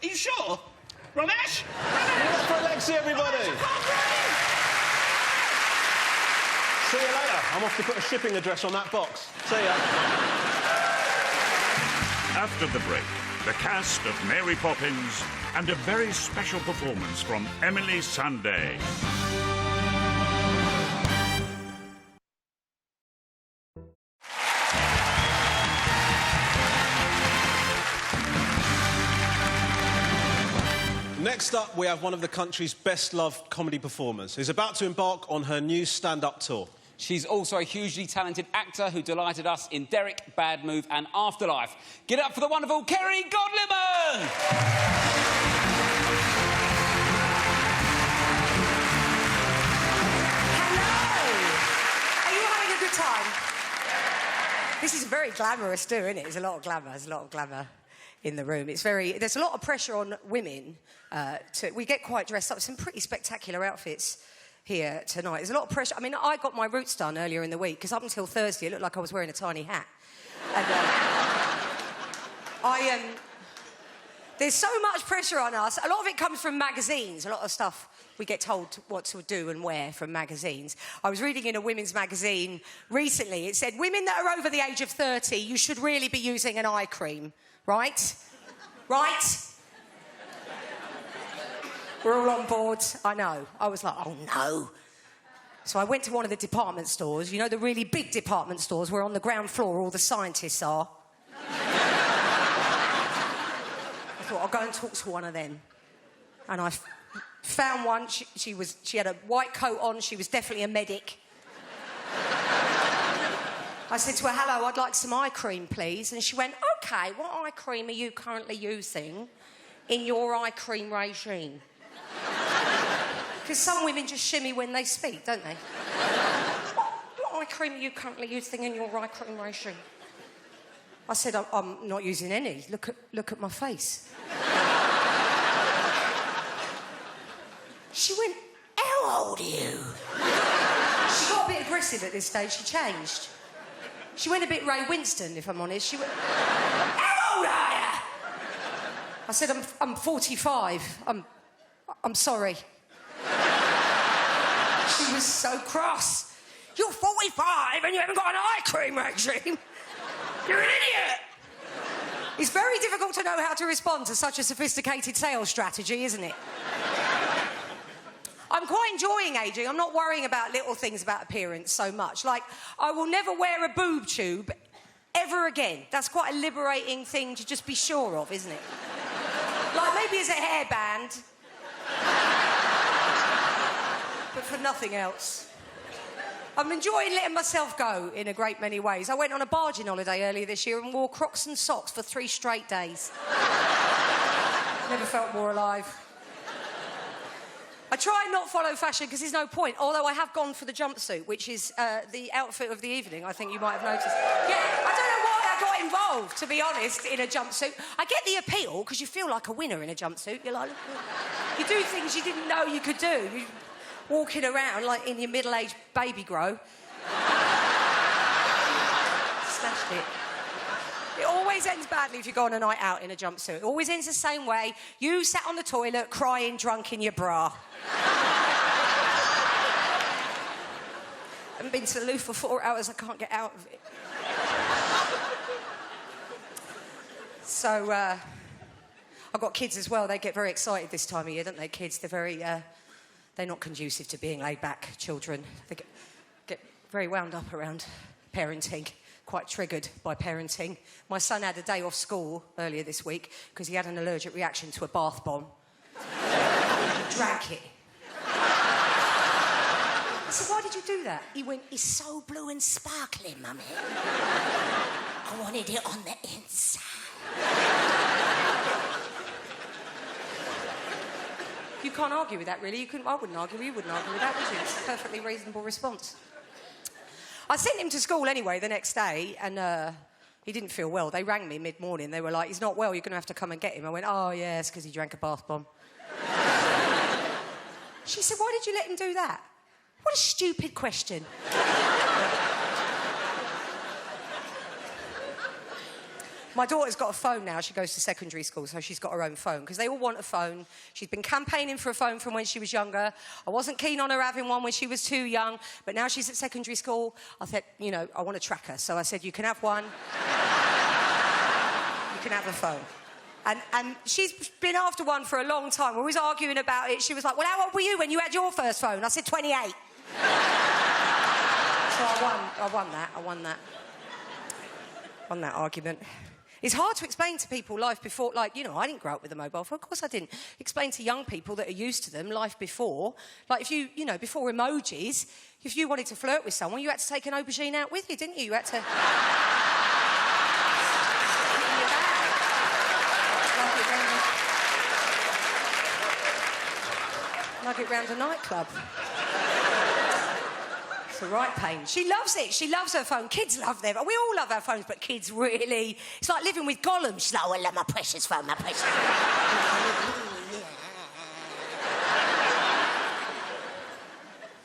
you sure? Ramesh? Look for Alexi, everybody. See you later. I'm off to put a shipping address on that box. See ya. After the break, the cast of Mary Poppins and a very special performance from Emily Sandé. Next up, we have one of the country's best-loved comedy performers who's about to embark on her new stand-up tour. She's also a hugely talented actor who delighted us in Derek, Bad Move and Afterlife. Get up for the wonderful Kerry Godliman! Hello! Are you having a good time? This is very glamorous too, isn't it? There's a lot of glamour. There's a lot of glamour in the room. There's a lot of pressure on women. We get quite dressed up. Some pretty spectacular outfits here tonight. There's a lot of pressure. I mean, I got my roots done earlier in the week because up until Thursday it looked like I was wearing a tiny hat. And there's so much pressure on us. A lot of it comes from magazines. A lot of stuff we get told what to do and wear from magazines. I was reading in a women's magazine recently. It said, women that are over the age of 30, you should really be using an eye cream. Right? Right? We're all on board. I know. I was like, oh, no. So I went to one of the department stores. You know, the really big department stores where on the ground floor all the scientists are. I thought, I'll go and talk to one of them. And I found one. She had a white coat on. She was definitely a medic. I said to her, hello, I'd like some eye cream, please. And she went, OK, what eye cream are you currently using in your eye cream regime? Because some women just shimmy when they speak, don't they? What eye cream are you currently using in your eye cream regime? I said, I'm not using any. Look at my face. She went, how old are you? She got a bit aggressive at this stage. She changed. She went a bit Ray Winston, if I'm honest. She went, how old are you? I said, I'm 45. I'm sorry. She was so cross. You're 45 and you haven't got an eye cream regime. You're an idiot. It's very difficult to know how to respond to such a sophisticated sales strategy, isn't it? I'm quite enjoying ageing. I'm not worrying about little things about appearance so much. Like, I will never wear a boob tube ever again. That's quite a liberating thing to just be sure of, isn't it? Like, maybe as a hairband. But for nothing else. I'm enjoying letting myself go in a great many ways. I went on a barging holiday earlier this year and wore Crocs and socks for 3 straight days. Never felt more alive. I try and not follow fashion because there's no point, although I have gone for the jumpsuit, which is the outfit of the evening, I think you might have noticed. Yeah, I don't know why I got involved, to be honest, in a jumpsuit. I get the appeal because you feel like a winner in a jumpsuit. You're like, you do things you didn't know you could do. You're walking around like in your middle-aged baby grow. Smashed it. It always ends badly if you go on a night out in a jumpsuit. It always ends the same way. You sat on the toilet crying drunk in your bra. I haven't been to the loo for 4 hours. I can't get out of it. So, I've got kids as well. They get very excited this time of year, don't they, kids? They're very, they're not conducive to being laid-back children. They get very wound up around parenting, quite triggered by parenting. My son had a day off school earlier this week because he had an allergic reaction to a bath bomb. He drank it. I said, why did you do that? He went, it's so blue and sparkling, Mummy. I wanted it on the inside. You can't argue with that, really. I wouldn't argue. You wouldn't argue with that, would you? It's a perfectly reasonable response. I sent him to school anyway the next day, and he didn't feel well. They rang me mid-morning. They were like, he's not well, you're going to have to come and get him. I went, oh, yeah, it's because he drank a bath bomb. She said, why did you let him do that? What a stupid question. My daughter's got a phone now. She goes to secondary school, so she's got her own phone, because they all want a phone. She's been campaigning for a phone from when she was younger. I wasn't keen on her having one when she was too young, but now she's at secondary school. I said, you know, I want to track her. So I said, you can have one. You can have a phone. And she's been after one for a long time. We're always arguing about it. She was like, well, how old were you when you had your first phone? I said, 28. So I won that argument. It's hard to explain to people life before, like, you know, I didn't grow up with a mobile phone. Of course I didn't. Explain to young people that are used to them life before. Like, if you know, before emojis, if you wanted to flirt with someone, you had to take an aubergine out with you, didn't you? You had to... lug it round a nightclub. It's the right pain. She loves it. She loves her phone. Kids love their... We all love our phones, but kids really... It's like living with Gollum. She's like, oh, I love my precious phone, my precious phone.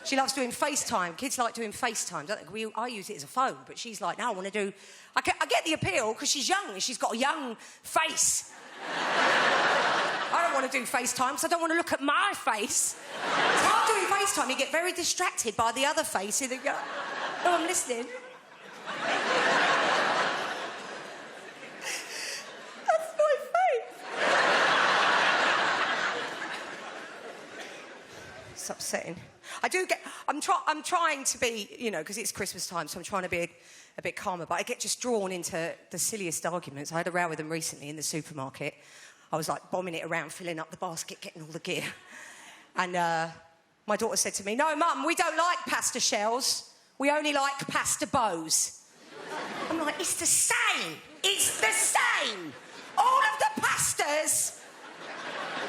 She loves doing FaceTime. Kids like doing FaceTime, don't they? I use it as a phone, but she's like, no, I want to do... I get the appeal because she's young and she's got a young face. I don't want to do FaceTime because I don't want to look at my face. It's hard doing FaceTime. You get very distracted by the other face. You go, oh, I'm listening. That's my face. It's upsetting. I'm trying to be, you know, because it's Christmas time, so I'm trying to be a bit calmer, but I get just drawn into the silliest arguments. I had a row with them recently in the supermarket. I was, like, bombing it around, filling up the basket, getting all the gear. And my daughter said to me, no, Mum, we don't like pasta shells. We only like pasta bows. I'm like, it's the same. It's the same. All of the pastas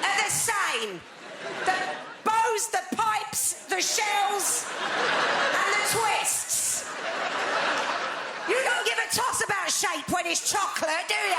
are the same. The bows, the pipes, the shells, and the twists. You don't give a toss about shape when it's chocolate, do you?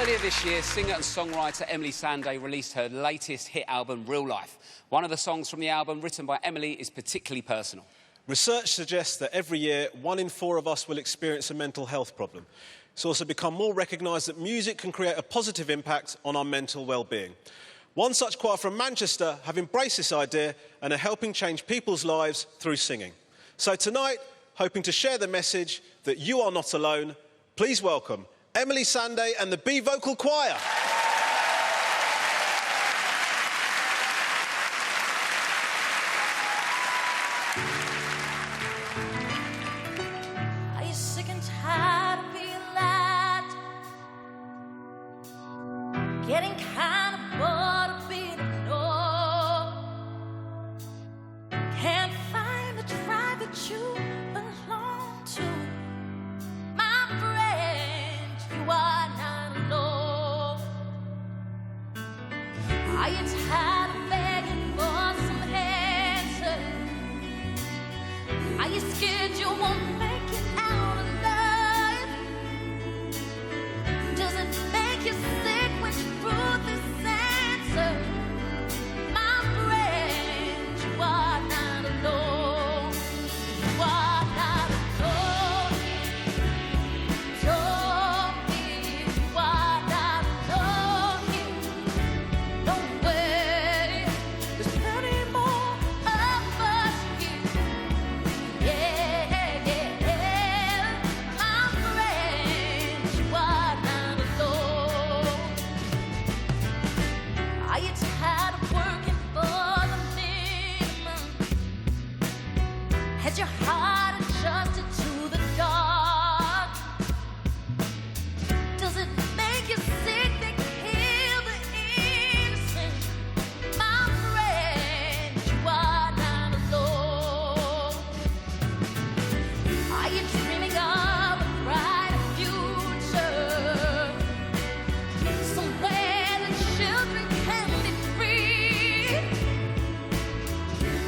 Earlier this year, singer and songwriter Emeli Sandé released her latest hit album, Real Life. One of the songs from the album, written by Emeli, is particularly personal. Research suggests that every year, 1 in 4 of us will experience a mental health problem. It's also become more recognised that music can create a positive impact on our mental well-being. One such choir from Manchester have embraced this idea and are helping change people's lives through singing. So tonight, hoping to share the message that you are not alone, please welcome Emeli Sandé and the B Vocal Choir. Are you sick and tired of being lied to? Getting kind of bored of being ignored? Can't find the tribe that you belong to? My friend, you are not alone. Are you tired of begging for some answers? Are you scared you won't make it out alive? Does it make you sick when truth is answered? My friend, you are not alone. You are not alone. Don't be, you are not alone here. Don't worry, there's plenty more of us here. Yeah, yeah, yeah. My friend, you are not alone. Are you tired of working for the minimum? Has your heart adjusted to the dark? Does it make you sick to kill the innocent? My friend, you are not alone. Are you dreaming of a brighter future? Somewhere the children can be free.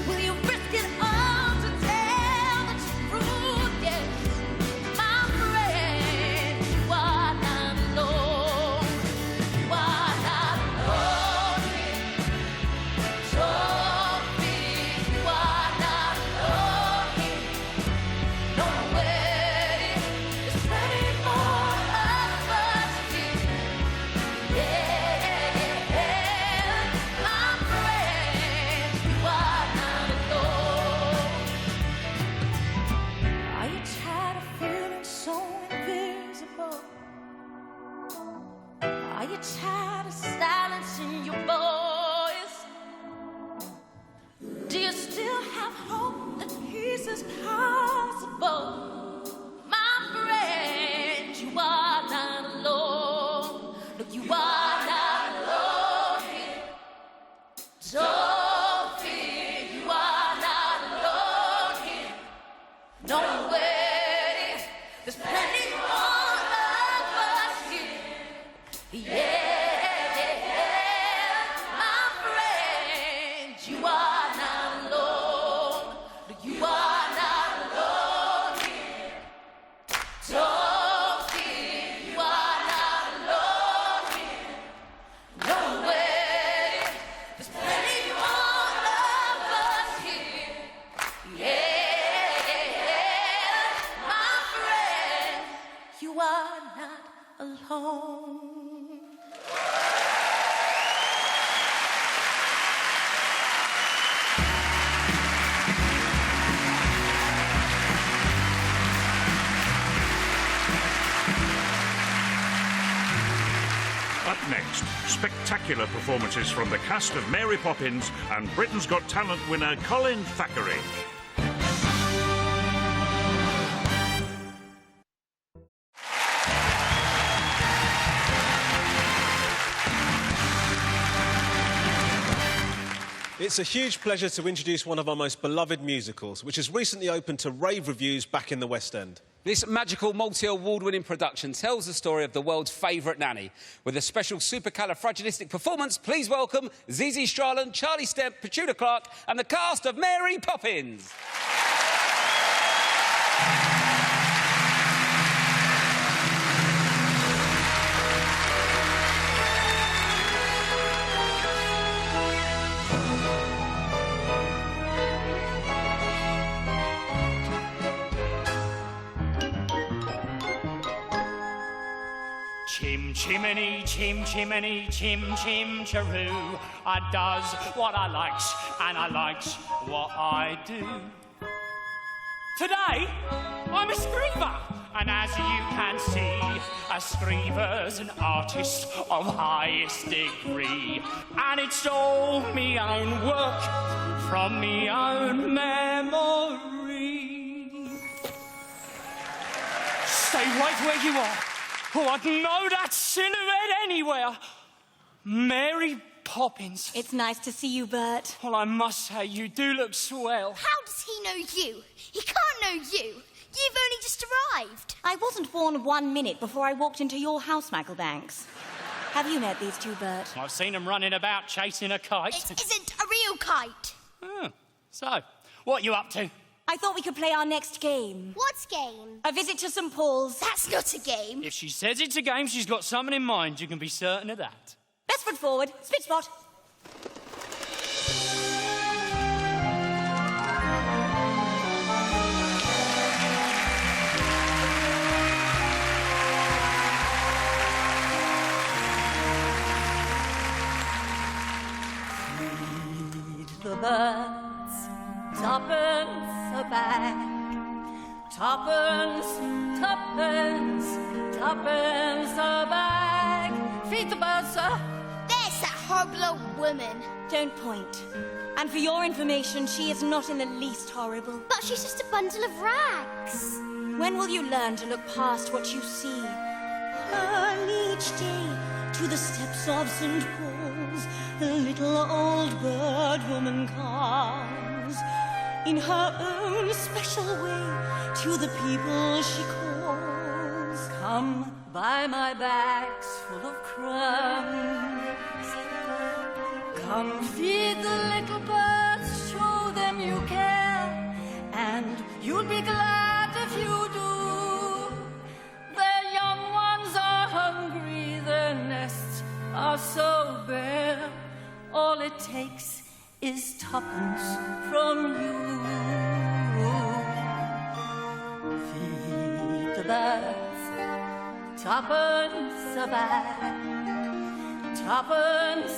Will you risk it all to tell the truth? Yes, my friend, you are not alone. You are not alone here. Don't be, you are not alone here. Don't worry, there's plenty more of us here. Yeah, yeah, my friend, you are not alone. Are you tired of feeling so invisible? Are you tired of silencing your voice? Do you still have hope that peace is possible? My friend, you are not alone. Look, you are not alone here. Don't fear, you are not alone here. Don't worry, there's plenty more of us here. Yeah, my friend, you are not alone. Look, you are not alone here. Don't fear, you are not alone here. Don't worry, there's plenty more of us here. Yeah, my friend, you are not alone. Up next, spectacular performances from the cast of Mary Poppins and Britain's Got Talent winner Colin Thackeray. It's a huge pleasure to introduce one of our most beloved musicals, which has recently opened to rave reviews back in the West End. This magical multi-award-winning production tells the story of the world's favourite nanny. With a special supercalifragilistic performance, please welcome Zizi Strahlen, Charlie Stemp, Petula Clark and the cast of Mary Poppins. Chimney, chim, chimney, chim, chim, chiroo. I does what I likes, and I likes what I do. Today, I'm a screever, and as you can see, a screever's an artist of highest degree. And it's all me own work, from me own memory. Stay right where you are. Oh, I'd know that silhouette anywhere. Mary Poppins. It's nice to see you, Bert. Well, I must say, you do look swell. How does he know you? He can't know you. You've only just arrived. I wasn't born 1 minute before I walked into your house, Michaelbanks. Have you met these two, Bert? I've seen them running about chasing a kite. It isn't a real kite. Oh, so, what are you up to? I thought we could play our next game. What game? A visit to St. Paul's. That's not a game. If she says it's a game, she's got something in mind. You can be certain of that. Best foot forward. Spit spot. The birds, tuppence a bag. Tuppence, tuppence, tuppence a bag. Feed the birds, sir. There's that horrible old woman. Don't point. And for your information, she is not in the least horrible. But she's just a bundle of rags. When will you learn to look past what you see? Early each day to the steps of St. Paul's, the little old bird woman comes. In her own special way to the people she calls. Come buy my bags full of crumbs. Come feed the little birds, show them you care, and you'll be glad if you do. Their young ones are hungry, their nests are so bare. All it takes is tuppence from you. Feed the birds, tuppence a bag. Tuppence,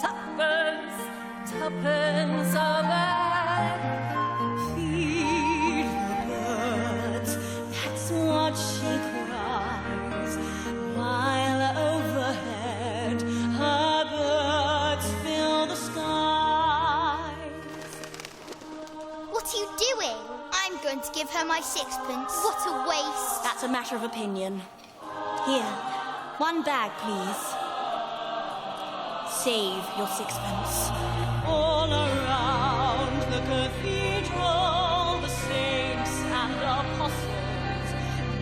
tuppence, tuppence a bag. Feed the birds, that's what she cries, while overhead her birds fill the skies. What are you doing? I'm going to give her my sixpence. What a waste. That's a matter of opinion. Here, one bag, please. Save your sixpence. All around the cathedral, the saints and apostles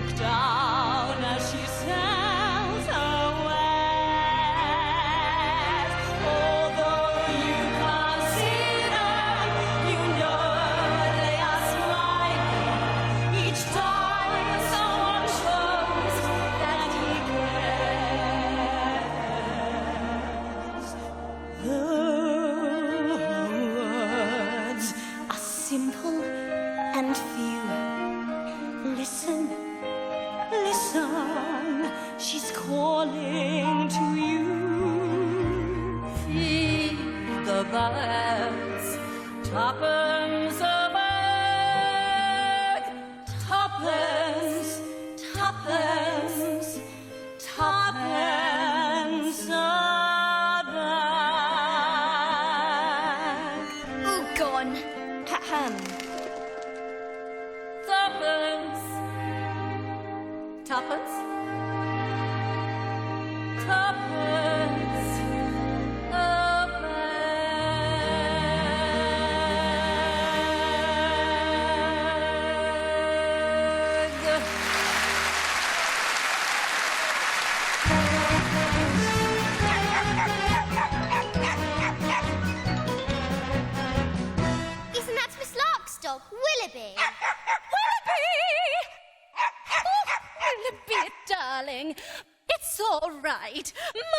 look down as she sails her west. Although you can't see them, you know they are smiling each time someone shows that he cares. The words are simple and few. Listen, listen, she's calling to you. Feed the birds, tuppence a bag. Tuppence, tuppence, tuppence a bag. All gone. Ahem. Tuppence, tuppence, tuppence a bag. Isn't that Miss Lark's dog, Willoughby? Willoughby, darling, it's all right.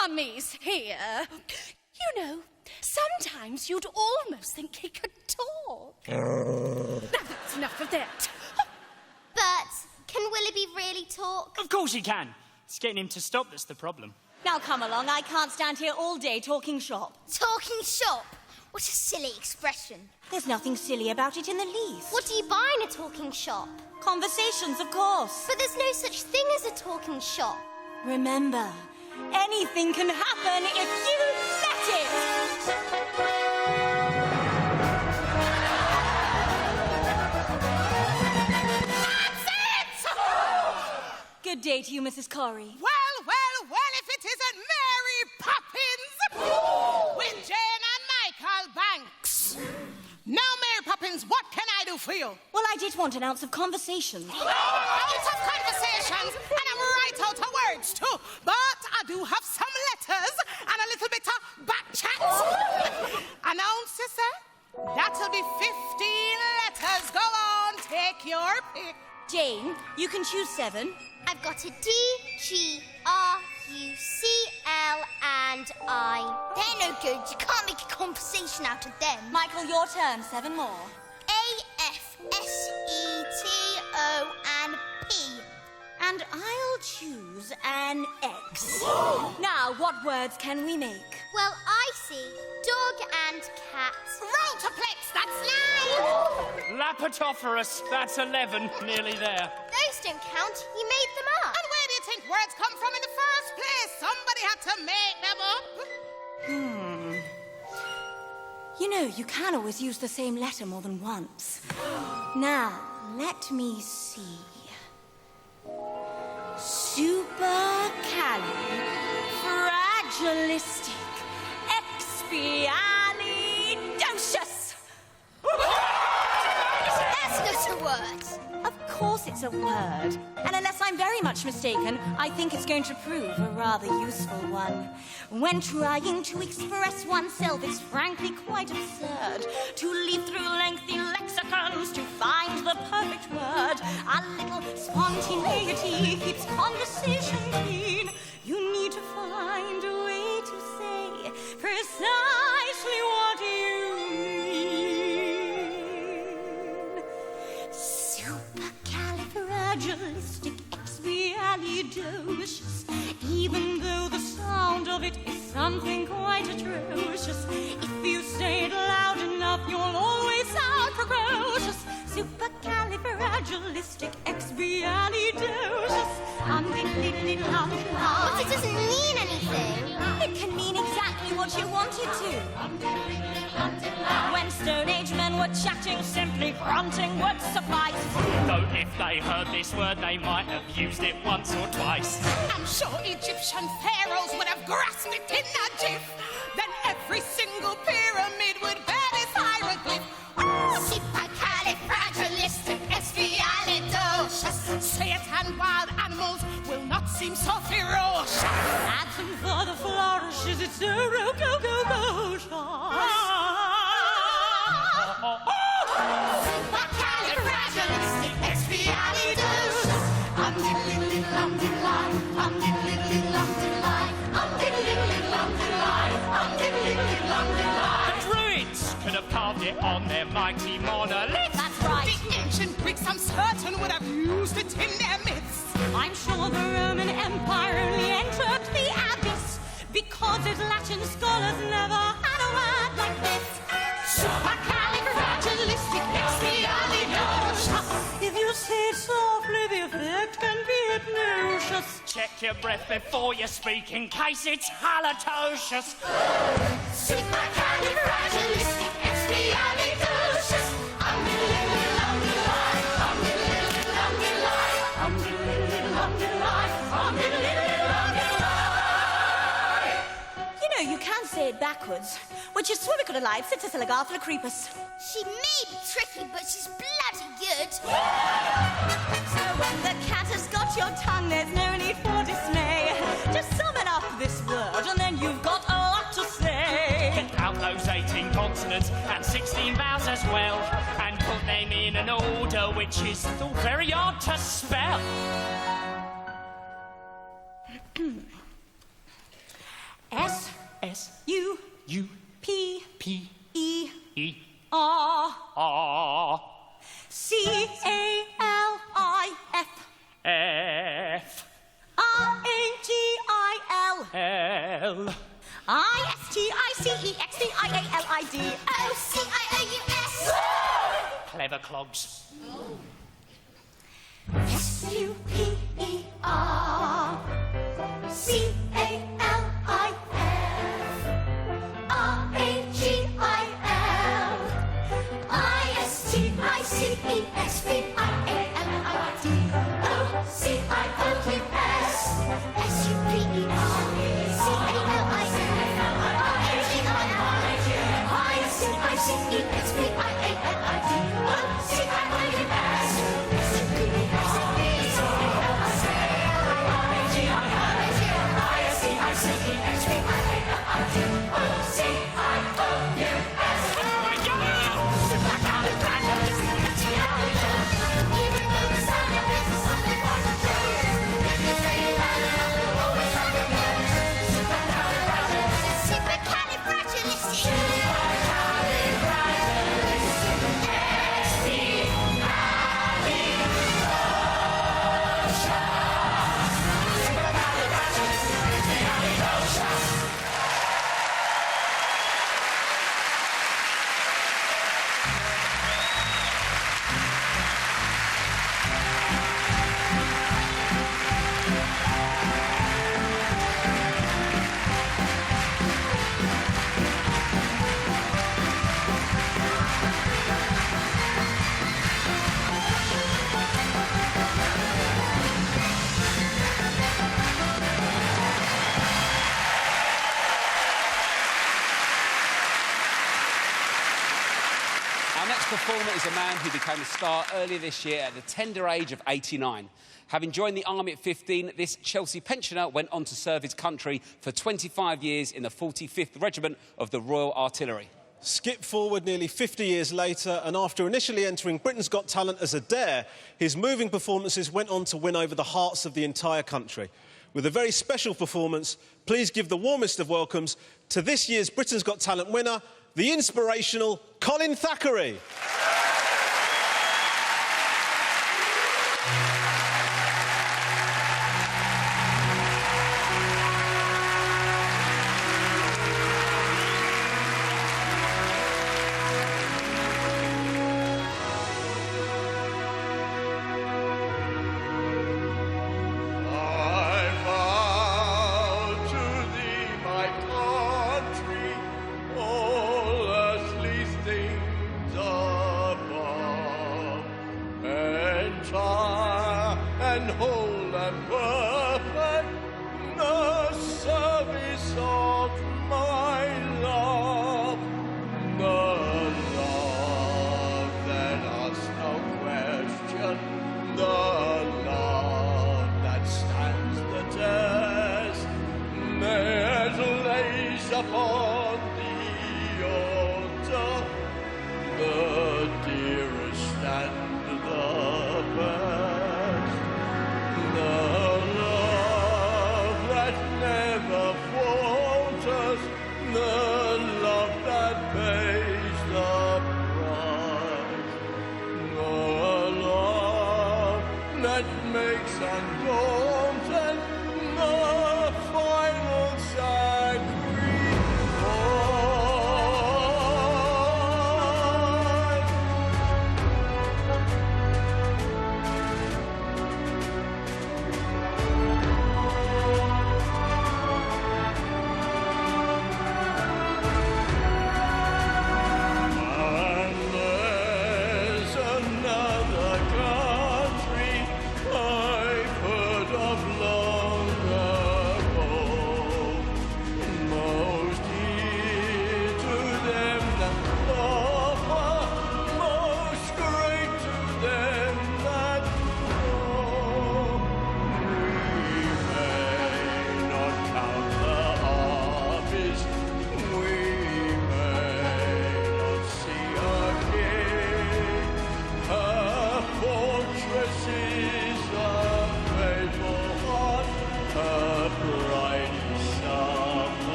Mummy's here. You know, sometimes you'd almost think he could talk. Now, that's enough of that. But can Willoughby really talk? Of course he can. It's getting him to stop that's the problem. Now come along, I can't stand here all day talking shop. Talking shop? What a silly expression. There's nothing silly about it in the least. What do you buy in a talking shop? Conversations, of course. But there's no such thing as a talking shop. Remember, anything can happen if you let it! Good day to you, Mrs. Corrie. Well, if it isn't Mary Poppins with Jane and Michael Banks. Now, Mary Poppins, what can I do for you? Well, I did want an ounce of conversation. Out of conversations, and I'm right out of words too. But I do have some letters and a little bit of back chat. An ounce, you say? That'll be 15 letters. Go on, take your pick. Jane, you can choose 7. I've got a D, G, R, U, C, L, and I. They're no good. You can't make a conversation out of them. Michael, your turn. 7 more. A, F, S, E, T, O, and P. And I'll choose an X. Now, what words can we make? Well, I see dog and cat. Rotoplex, that's 9. Lapitophorus, that's 11. Nearly there. Those don't count. You made them up. And where do you think words come from in the first place? Somebody had to make them up. You know, you can always use the same letter more than once. Now, let me see. Supercalifragilistic expialidocious. That's not a word. Of course it's a word. And unless I'm very much mistaken, I think it's going to prove a rather useful one. When trying to express oneself, it's frankly quite absurd to leaf through lengthy lexicons to find the perfect word. A little spontaneity keeps conversation clean. You need to find a way to say precisely what you mean. Supercalifragilisticexpialidocious. Even though the sound of it is something quite atrocious, if you say it loud enough, you'll always sound precocious. Supercalifragilisticexpialidocious. But it doesn't mean anything. It can mean exactly what you want it to. When Stone Age men were chatting, simply grunting would suffice. Though if they heard this word, they might have used it once or twice. I'm sure Egyptian pharaohs would have grasped it in a jiff. Then every single pyramid would bear this hieroglyph. Supercalifragilisticexpialidocious. Say it and wild animals will not seem so ferocious. Add some further flourishes, it's Supercalifragilisticexpialidocious. The Druids could have carved it on their mighty monolith. That's right. The ancient Greeks, I'm certain, would have used it in their myths. I'm sure the Roman Empire only entered the abyss because its Latin scholars never had a word like this. Supercalifragilisticexpialidocious. If you say it softly, the effect can be hypnosis. Check your breath before you speak in case it's halitosis. Supercalifragilisticexpialidocious. You know, you can say it backwards, which is Swimicodalive, Citicillagarthulacrepus. She may be tricky, but she's bloody good. So when the cat has got your tongue, there's no need for dismay. Just summon up this word, and then you've got a lot to say. Get out those 18 consonants and 16 vowels as well, and put them in an order which is still very hard to spell. S S U U P P E E R R C-A-L-I-F F R-A L. ISTICEXTIALID. Clever clogs. Performer is a man who became a star earlier this year at the tender age of 89. Having joined the army at 15, this Chelsea pensioner went on to serve his country for 25 years in the 45th Regiment of the Royal Artillery. Skip forward nearly 50 years later, and after initially entering Britain's Got Talent as a dare, his moving performances went on to win over the hearts of the entire country. With a very special performance, please give the warmest of welcomes to this year's Britain's Got Talent winner, the inspirational Colin Thackeray. Upon the altar, the dearest and the best, the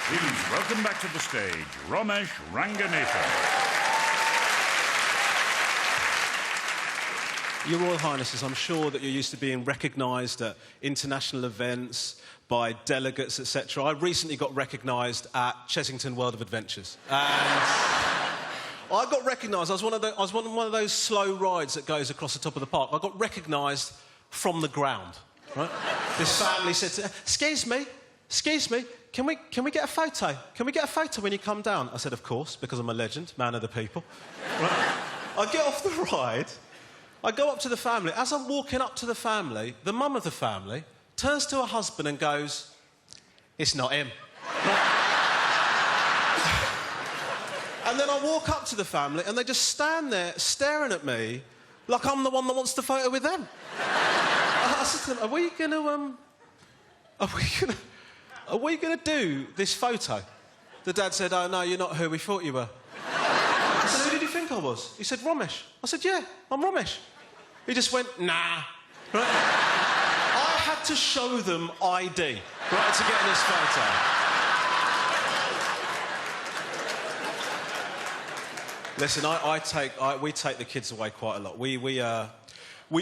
Please welcome back to the stage, Ramesh Ranganathan. Your Royal Highnesses, I'm sure that you're used to being recognised at international events by delegates, etc. I recently got recognised at Chessington World of Adventures. And I got recognised. I was on one of those slow rides that goes across the top of the park. I got recognised from the ground. Right? This family said to excuse me, can we get a photo? Can we get a photo when you come down? I said, of course, because I'm a legend, man of the people. Right? I get off the ride. I go up to the family. As I'm walking up to the family, the mum of the family turns to her husband and goes, it's not him. And then I walk up to the family and they just stand there staring at me like I'm the one that wants the photo with them. I said to them, are we going to do this photo? The dad said, oh, no, you're not who we thought you were. I said, who did you think I was? He said, Ramesh. I said, yeah, I'm Ramesh. He just went, nah. Right? I had to show them ID, right, to get in this photo. Listen, we take the kids away quite a lot. We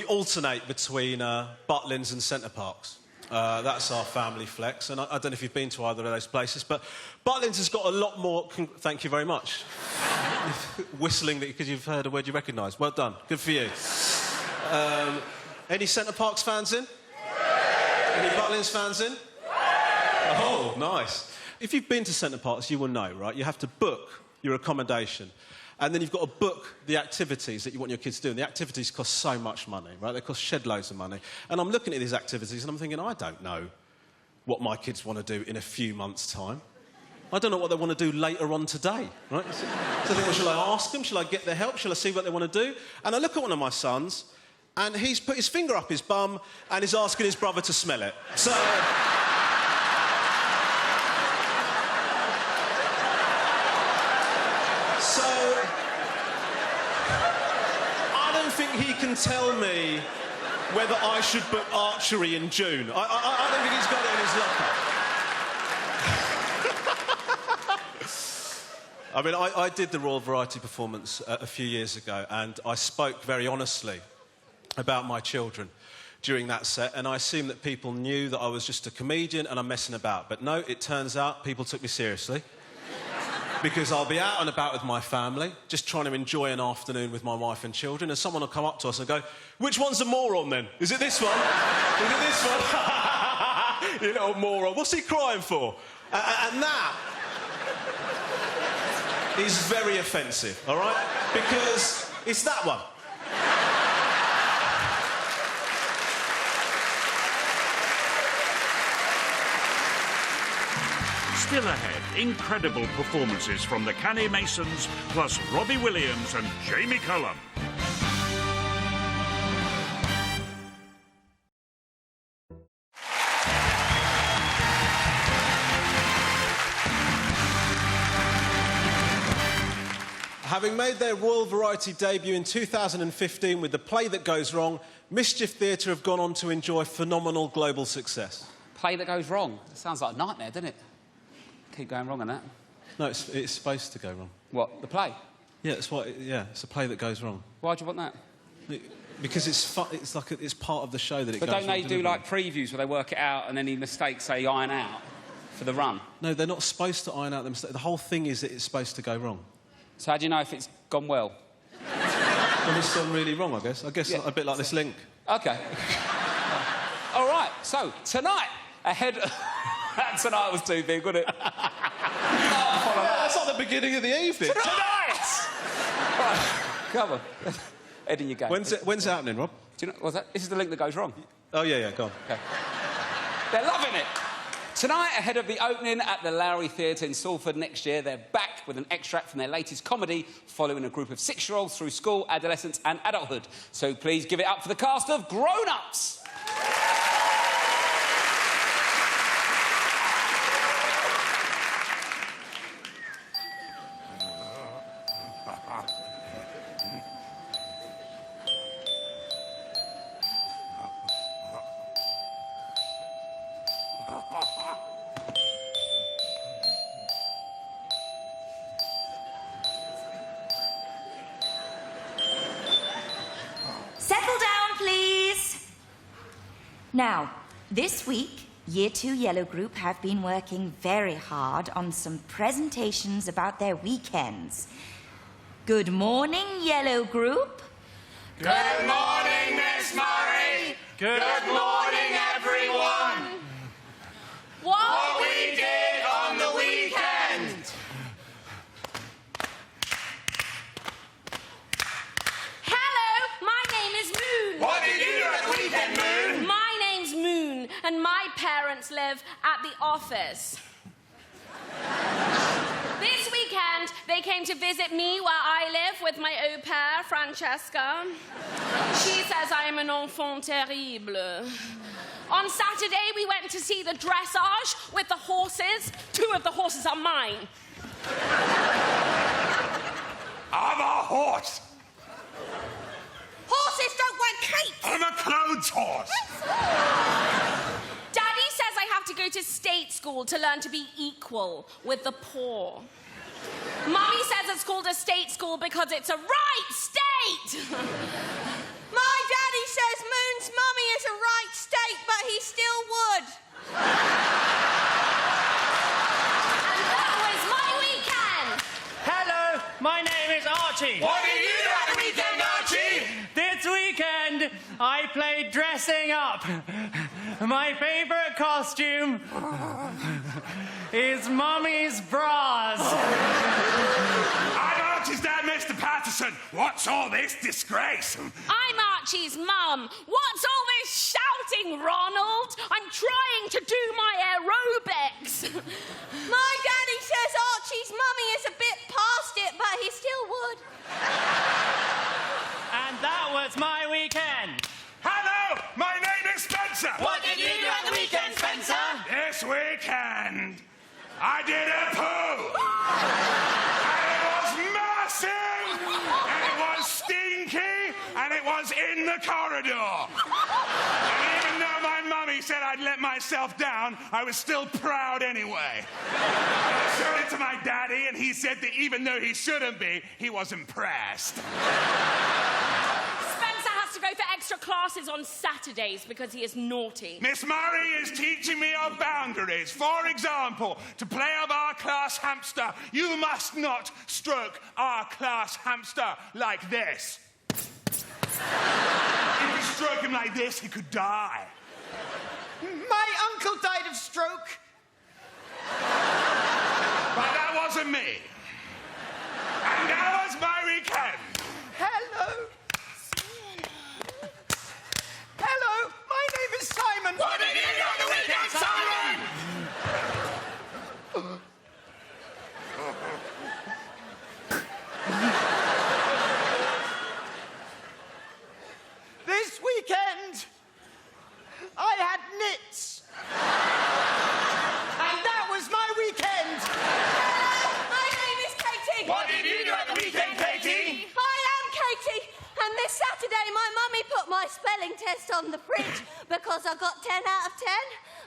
alternate between Butlins and Centre Parks. That's our family flex, and I don't know if you've been to either of those places, but Butlins has got a lot more... Thank you very much. Whistling because you've heard a word you recognise. Well done. Good for you. Any Centre Parks fans in? Any Butlins fans in? Oh, nice. If you've been to Centre Parks, you will know, right? You have to book your accommodation. And then you've got to book the activities that you want your kids to do. And the activities cost so much money, right? They cost shed loads of money. And I'm looking at these activities and I'm thinking, I don't know what my kids want to do in a few months' time. I don't know what they want to do later on today, right? So I think, well, shall I ask them? Shall I get their help? Shall I see what they want to do? And I look at one of my sons and he's put his finger up his bum and he's asking his brother to smell it. So... I don't think he can tell me whether I should book archery in June. I don't think he's got it in his locker. I mean, I did the Royal Variety performance a few years ago, and I spoke very honestly about my children during that set, and I assumed that people knew that I was just a comedian and I'm messing about. But no, it turns out people took me seriously. Because I'll be out and about with my family, just trying to enjoy an afternoon with my wife and children, and someone will come up to us and go, which one's a moron, then? Is it this one? Is it this one? You little moron. What's he crying for? And that is very offensive, all right? Because it's that one. Still ahead, incredible performances from the Canny Masons, plus Robbie Williams and Jamie Cullum. Having made their Royal Variety debut in 2015 with The Play That Goes Wrong, Mischief Theatre have gone on to enjoy phenomenal global success. Play that goes wrong? It sounds like a nightmare, doesn't it? Keep going wrong on that. No, it's supposed to go wrong. What, the play? Yeah, it's a play that goes wrong. Why do you want that? Because it's part of the show that it but goes don't they wrong, do, like, previews where they work it out and any mistakes they iron out for the run? No, they're not supposed to iron out the mistakes. The whole thing is that it's supposed to go wrong. So how do you know if it's gone well? Well, it's gone really wrong, I guess. Yeah, a bit like this link. OK. All right, so, tonight, ahead... Tonight was too big, wasn't it? That's like the beginning of the evening. Tonight! Right, come on. Head in your game. When's it happening, Rob? Do you know what's that? This is the link that goes wrong. Oh, yeah, go on. OK. They're loving it. Tonight, ahead of the opening at the Lowry Theatre in Salford next year, they're back with an extract from their latest comedy following a group of 6-year-olds through school, adolescence and adulthood. So please give it up for the cast of Grown Ups. Now, this week, Year 2 Yellow Group have been working very hard on some presentations about their weekends. Good morning, Yellow Group. Good morning, Miss Murray. Good morning, everyone. What we did on the weekend. Hello, my name is Moon. What did you do at the weekend, Moon? My name's Moon, and my parents live at the office. This weekend, they came to visit me where I live with my au pair, Francesca. She says I am an enfant terrible. On Saturday, we went to see the dressage with the horses. 2 of the horses are mine. I'm a horse. Horses don't wear capes. I'm a clothes horse. Daddy says I have to go to state school to learn to be equal with the poor. Mummy says it's called a state school because it's a right state. My daddy says Moon's mummy is a right state, but he still would. And that was my weekend. Hello, my name is Archie. What did you do at the weekend, Archie? This weekend, I played dressing up. My favourite costume is Mummy's bras. I'm Archie's dad, Mr. Patterson. What's all this disgrace? I'm Archie's mum. What's all this shouting, Ronald? I'm trying to do my aerobics. My daddy says Archie's mummy is a bit past it, but he still would. And that was my weekend. Hello, my name is Spencer. What did you do at the weekend, Spencer? This weekend, I did a poo. And it was massive, and it was stinky, and it was in the corridor. And even though my mummy said I'd let myself down, I was still proud anyway. I showed it to my daddy, and he said that even though he shouldn't be, he was impressed. Spencer has to go for extra classes on Saturdays because he is naughty. Miss Murray is teaching me of boundaries. For example, to play of our class hamster, you must not stroke our class hamster like this. If you stroke him like this, he could die. My uncle died of stroke. But that wasn't me. And that was my weekend. Hello. Hello, my name is Simon. What did you do on the weekend, Simon? This weekend, I had knits. And that was my weekend. My name is Katie. What did you do at the weekend, Katie? I am Katie. And this Saturday, my mummy put my spelling test on the fridge because I got 10 out of 10.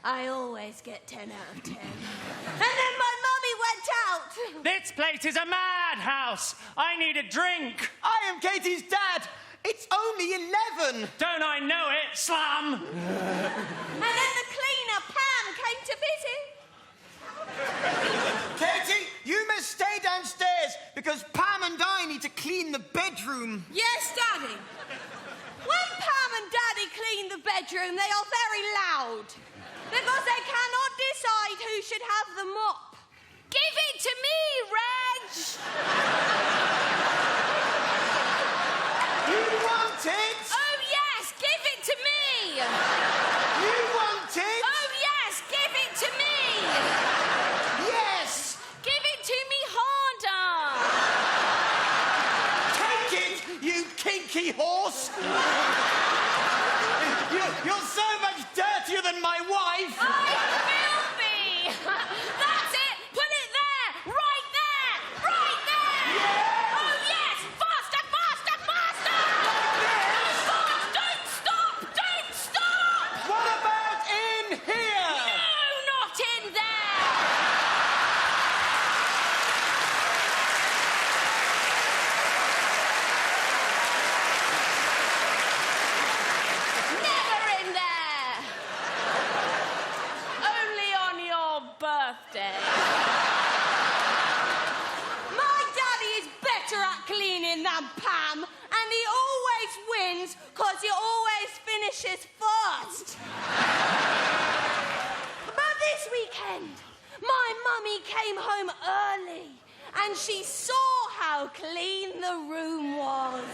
I always get 10 out of 10. And then my mummy went out. This place is a madhouse. I need a drink. I am Katie's dad. It's only 11. Don't I know it, Slam? And then the cleaner, Pam, came to visit. Katie, you must stay downstairs because Pam and I need to clean the bedroom. Yes, Daddy. When Pam and Daddy clean the bedroom, they are very loud because they cannot decide who should have the mop. Give it to me, Reg! You want it? Oh, yes, give it to me! You want it? Oh, yes, give it to me! Yes! Give it to me harder! Take it, you kinky horse! You're so much dirtier than my wife! I'm filthy! That's it! Put it there! Right there! Right there! Yeah. Oh, yes! Faster, faster, faster! Fast! Don't stop! Don't stop! What about in here? No, not in there! Never in there! Mummy came home early and she saw how clean the room was.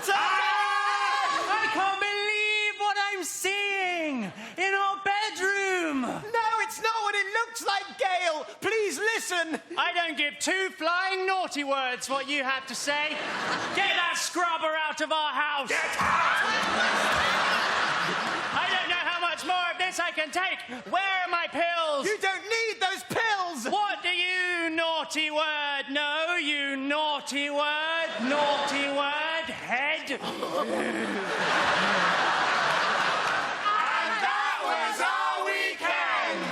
I can't believe what I'm seeing in our bedroom. No, it's not what it looks like, Gail. Please listen. I don't give two flying naughty words what you have to say. Get that scrubber out of our house. Get out! I don't know how much more of this I can take. Where are my pills? You don't need those pills. What do you naughty word know, you naughty word, head? And that was our weekend.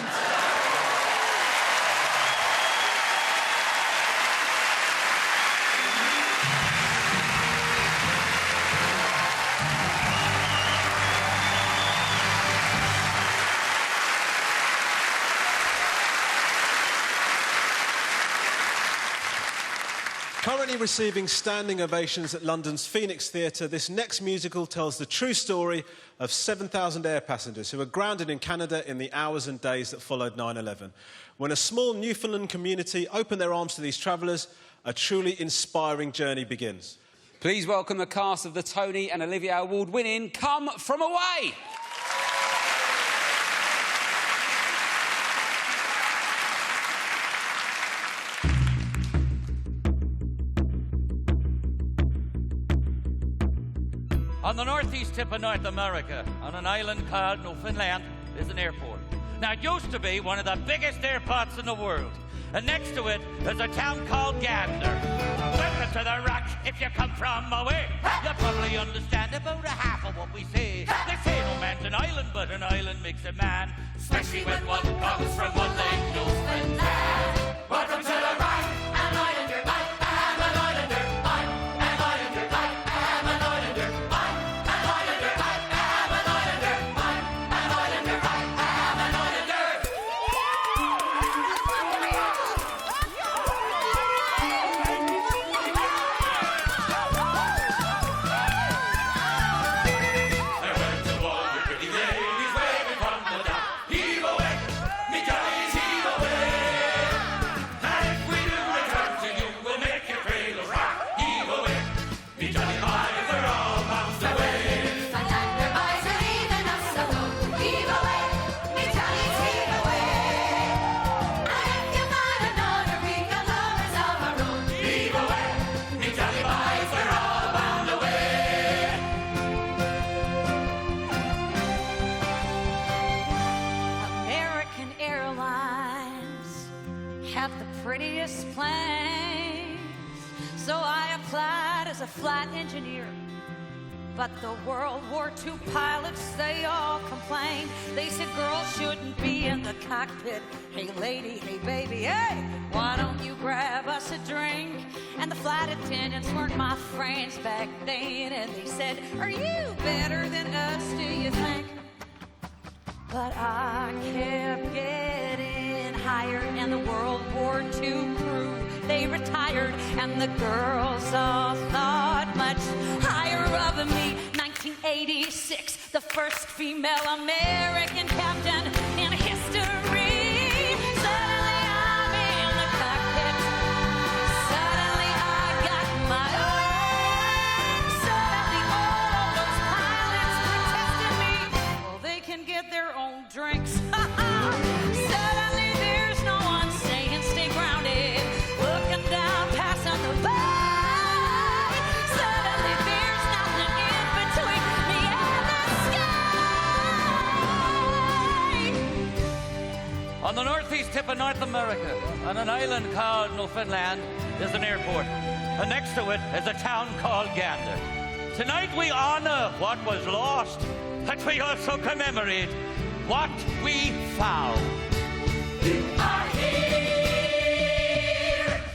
Currently receiving standing ovations at London's Phoenix Theatre, this next musical tells the true story of 7,000 air passengers who were grounded in Canada in the hours and days that followed 9/11. When a small Newfoundland community opened their arms to these travellers, a truly inspiring journey begins. Please welcome the cast of the Tony and Olivia Award-winning Come From Away. On the northeast tip of North America, on an island called Newfoundland, is an airport. Now, it used to be one of the biggest airports in the world. And next to it is a town called Gander. Welcome to the Rock if you come from away. You'll probably understand about a half of what we say. They say no man's an island, but an island makes a man. Especially when one comes from one like Newfoundland. Welcome to the Rock, an islander, I'm an islander, I'm an islander, I'm an islander, I'm an islander, I'm an islander, I'm an islander, I'm an islander. I went to all the pretty ladies waving from the dock. Heave away, me jollies, heave away. And if we do return to you, we'll make your cradle rock. Heave away, me jolly boys are all bounced away. Newfoundlander boys are leaving us alone. Heave away, me jollies, heave away. And if you find another, we got lovers of our own. Heave away, me jolly boys are all bound away. American Airlines have the prettiest planes, so I applied as a flight engineer. But the World War II pilots, they all complained. They said girls shouldn't be in the cockpit. Hey lady, hey baby, hey, why don't you grab us a drink? And the flight attendants weren't my friends back then, and they said, are you better than us, do you think? But I kept getting higher, and the World War II crew, they retired, and the girls all thought much higher of me. 1986, the first female American captain in history. Suddenly I'm in the cockpit. Suddenly I got my own. Suddenly all those pilots protested me. Well, they can get their own drinks. Suddenly there's no one saying stay grounded. Looking down, passing the by. Suddenly there's nothing in between me and the sky. On the northeast tip of North America, on an island called Newfoundland, is an airport. And next to it is a town called Gander. Tonight we honor what was lost, but we also commemorate what we found. You are here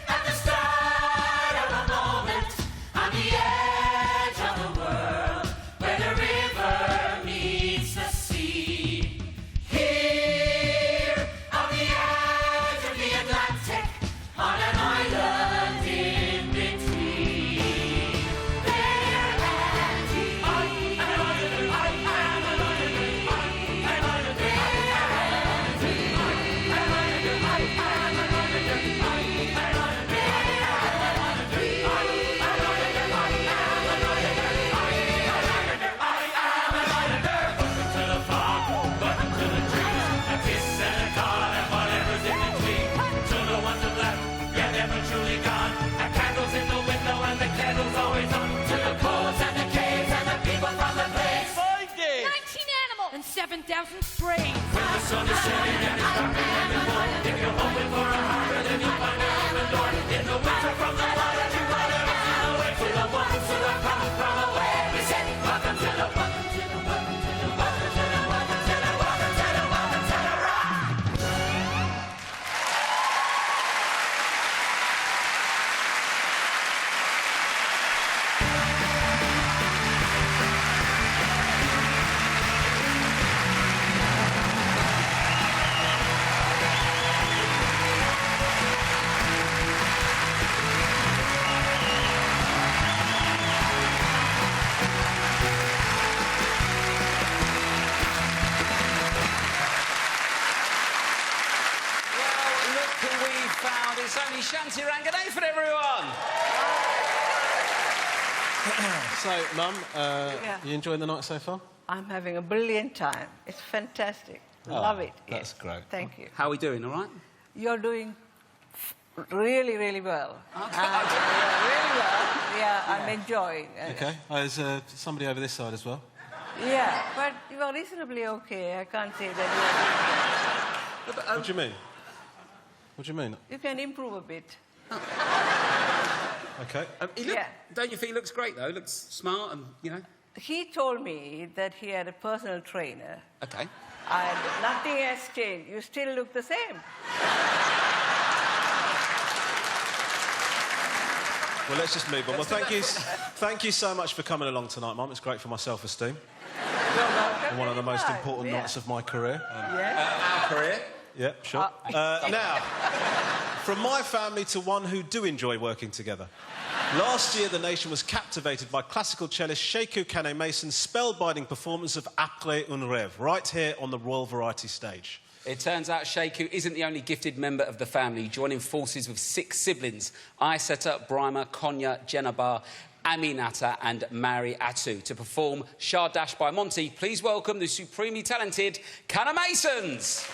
at the start of a moment, on the edge of the world, where the river meets the sea. Here on the edge of the Atlantic, on an island in between. There and here, I'm an islander, I'm an islander, I'm an islander, I'm an islander, I'm an islander, I'm an islander, I'm 7,000 sprays. When the sun is setting and it's darker than before, if you're hoping for a harbor, then you'll find an open door. In the winter, from the water to whatever, and away to the ones who have come from away. We say, welcome to the, welcome to the, welcome to the, welcome to the, welcome to the, welcome to the, welcome to the rock. It's only Shanti Ranganathan, everyone! So, Mum, you enjoying the night so far? I'm having a brilliant time. It's fantastic. Love it. That's great. Thank you. How are we doing, all right? You're doing really, really well. Okay. Really well. Yeah, I'm enjoying. OK. There's somebody over this side as well. Yeah, but you're reasonably okay. I can't say that What do you mean? What do you mean? you can improve a bit. OK. Don't you think he looks great, though? He looks smart and, you know... He told me that he had a personal trainer. OK. And nothing has changed. You still look the same. Well, let's just move on. Well, thank you so much for coming along tonight, Mum. It's great for my self-esteem. One of the most important nights of my career. Our career? Yeah, sure. Now, from my family to one who do enjoy working together. Last year, the nation was captivated by classical cellist Sekou Kane-Mason's spellbinding performance of Après un rêve, right here on the Royal Variety stage. It turns out Sekou isn't the only gifted member of the family, joining forces with 6 siblings, Aissata, Brahma, Konya, Jenabar, Aminata and Mary Atu, to perform Shah Dash by Monty. Please welcome the supremely talented Kane-Masons.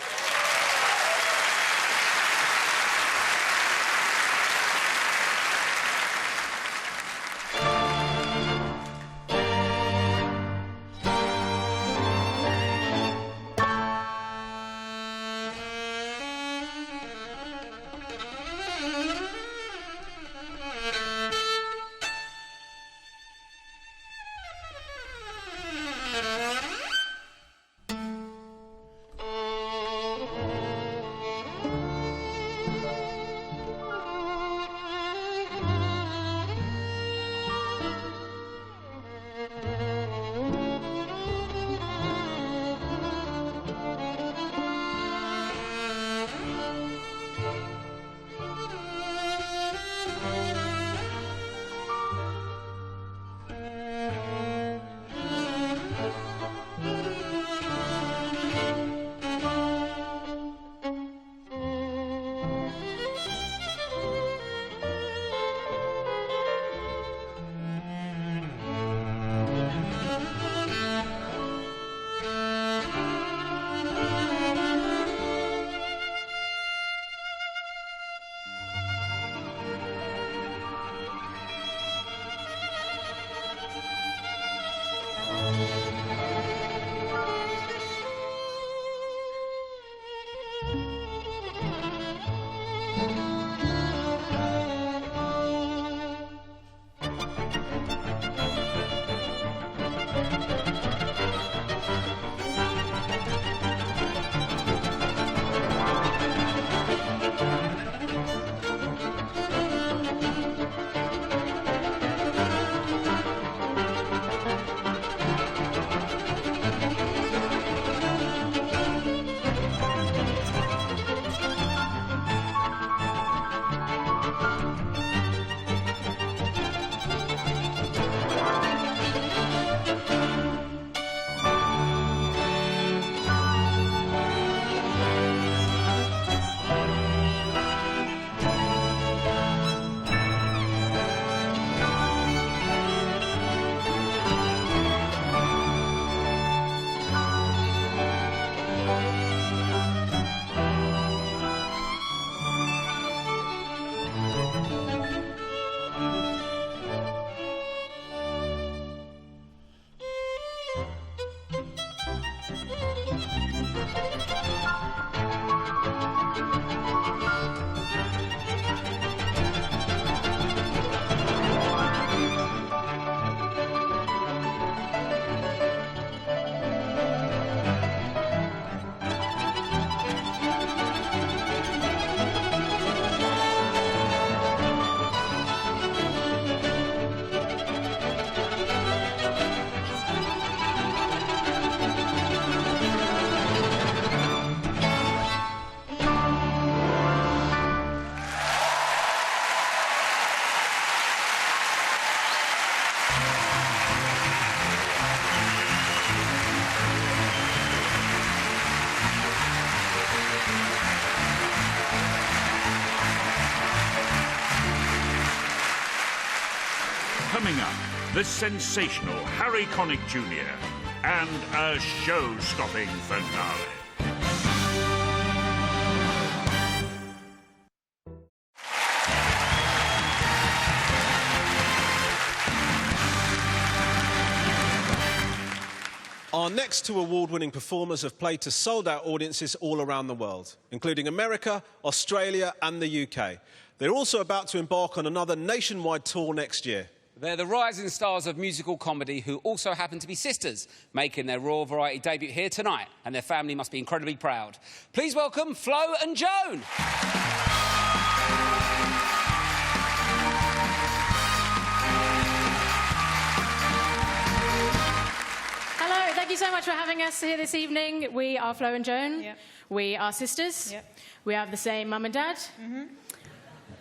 Coming up, the sensational Harry Connick Jr. and a show-stopping finale. Our next two award-winning performers have played to sold-out audiences all around the world, including America, Australia and the UK. They're also about to embark on another nationwide tour next year. They're the rising stars of musical comedy who also happen to be sisters, making their Royal Variety debut here tonight, and their family must be incredibly proud. Please welcome Flo and Joan. Hello, thank you so much for having us here this evening. We are Flo and Joan. Yep. We are sisters. Yep. We have the same mum and dad.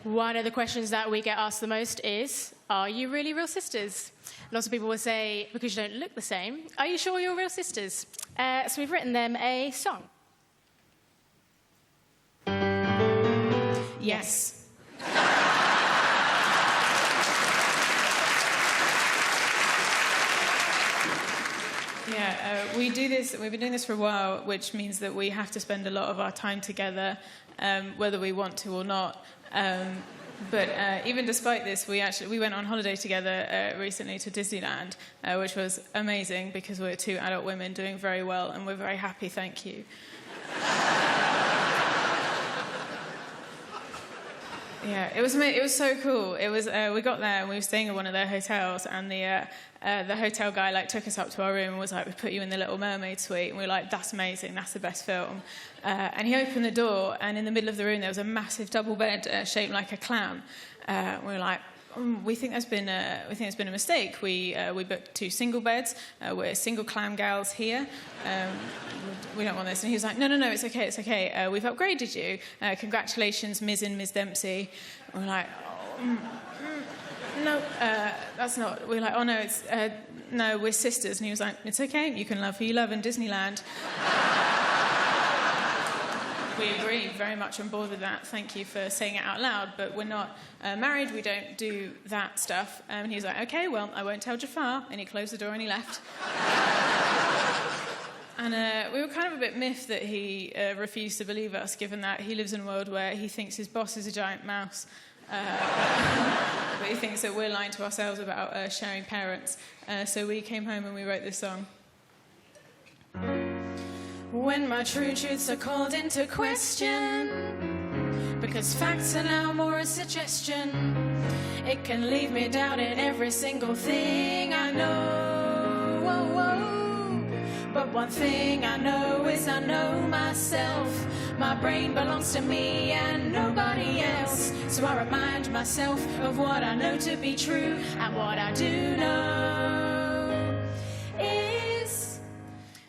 One of the questions that we get asked the most is, are you really real sisters? Lots of people will say, because you don't look the same, are you sure you're real sisters? So we've written them a song. Yes. Yeah, we do this. We've been doing this for a while, which means that we have to spend a lot of our time together, whether we want to or not. But even despite this, we went on holiday together recently to Disneyland, which was amazing because we're two adult women doing very well, and we're very happy. Thank you. Yeah, it was so cool. It was we got there and we were staying at one of their hotels, and the hotel guy took us up to our room and was like, "We put you in the Little Mermaid suite," and we were like, "That's amazing. That's the best film." And he opened the door, and in the middle of the room there was a massive double bed shaped like a clam. We were like, "We think there's been a mistake. We booked two single beds. We're single clam gals here. We don't want this." And he was like, "No, it's okay, it's okay. We've upgraded you. Congratulations, Ms. and Ms. Dempsey." And we're like, "No, that's not." We're like, "Oh no, it's no, we're sisters." And he was like, "It's okay. You can love who you love in Disneyland." We agree, very much on board with that. Thank you for saying it out loud, but we're not married, we don't do that stuff. And he was like, "Okay, well, I won't tell Jafar," and he closed the door and he left. And we were kind of a bit miffed that he refused to believe us, given that he lives in a world where he thinks his boss is a giant mouse. But he thinks that we're lying to ourselves about sharing parents. So we came home and we wrote this song. When my true truths are called into question, because facts are now more a suggestion, it can leave me doubting every single thing I know. Whoa, whoa. But one thing I know is I know myself. My brain belongs to me and nobody else. So I remind myself of what I know to be true, and what I do know is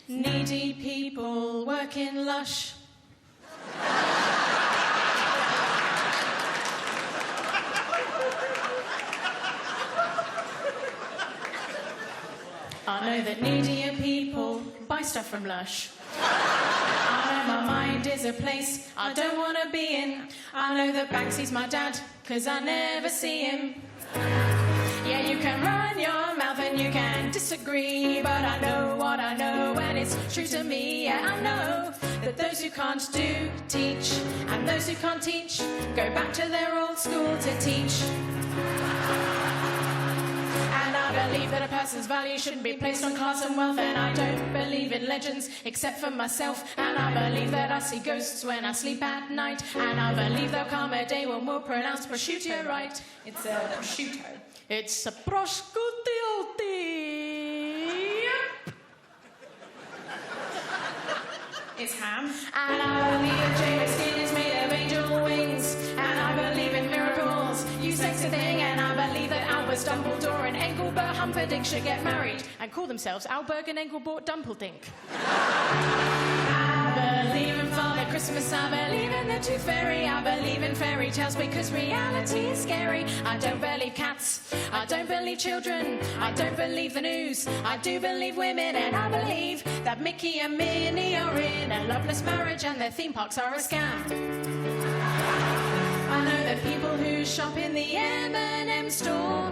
needy people work in Lush. I know that needier people buy stuff from Lush. I know my mind is a place I don't want to be in. I know that Banksy's my dad, 'cause I never see him. Yeah, you can run your mouth and you can disagree, but I know what I know and it's true to me. Yeah, I know that those who can't do, teach, and those who can't teach go back to their old school to teach. And I believe that a person's value shouldn't be placed on class and wealth, and I don't believe in legends except for myself. And I believe that I see ghosts when I sleep at night, and I believe there'll come a day when we'll pronounce prosciutto right. It's a prosciutto. It's a prosciutto. It's ham. And I believe that Jade's skin is made of angel wings, and I believe in miracles, you sexy thing. And I believe that Albus Dumbledore and Engelbert Humperdinck should get married and call themselves Albert and Engelbert Dumpledink. I believe in Father Christmas, I believe in the Tooth Fairy, I believe in fairy tales because reality is scary. I don't believe cats, I don't believe children, I don't believe the news, I do believe women, and I believe that Mickey and Minnie are in a loveless marriage and their theme parks are a scam. I know that people who shop in the M&M store,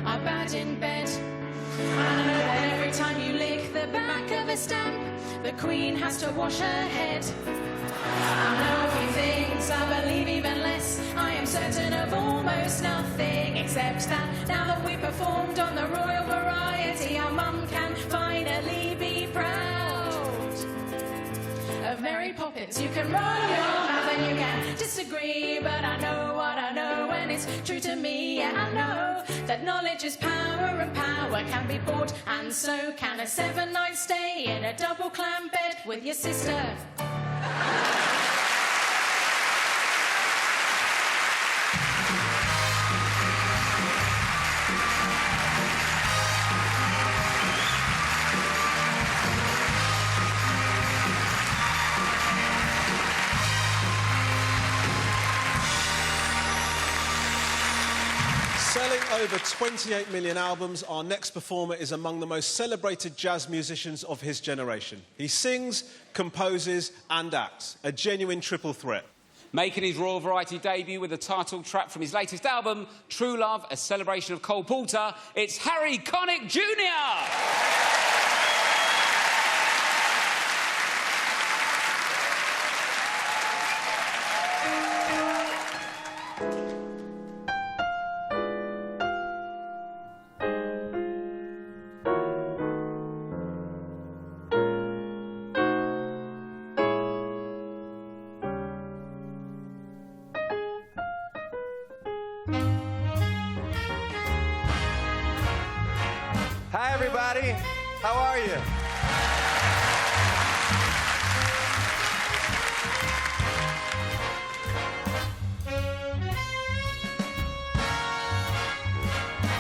I are bad in bed. I know that every time you lick the back of a stamp, the Queen has to wash her head. I know a few things, I believe even less. I am certain of almost nothing, except that now that we performed on the Royal Variety, our mum can finally be proud of Mary Poppins. You can roll your mouth and you can disagree, but I know what I know and it's true to me. Yeah, I know that knowledge is power and power can be bought, and so can a 7-night stay in a double clam bed with your sister. Selling over 28 million albums, our next performer is among the most celebrated jazz musicians of his generation. He sings, composes and acts. A genuine triple threat. Making his Royal Variety debut with the title track from his latest album, True Love, a celebration of Cole Porter, it's Harry Connick Jr. Hi, everybody. How are you?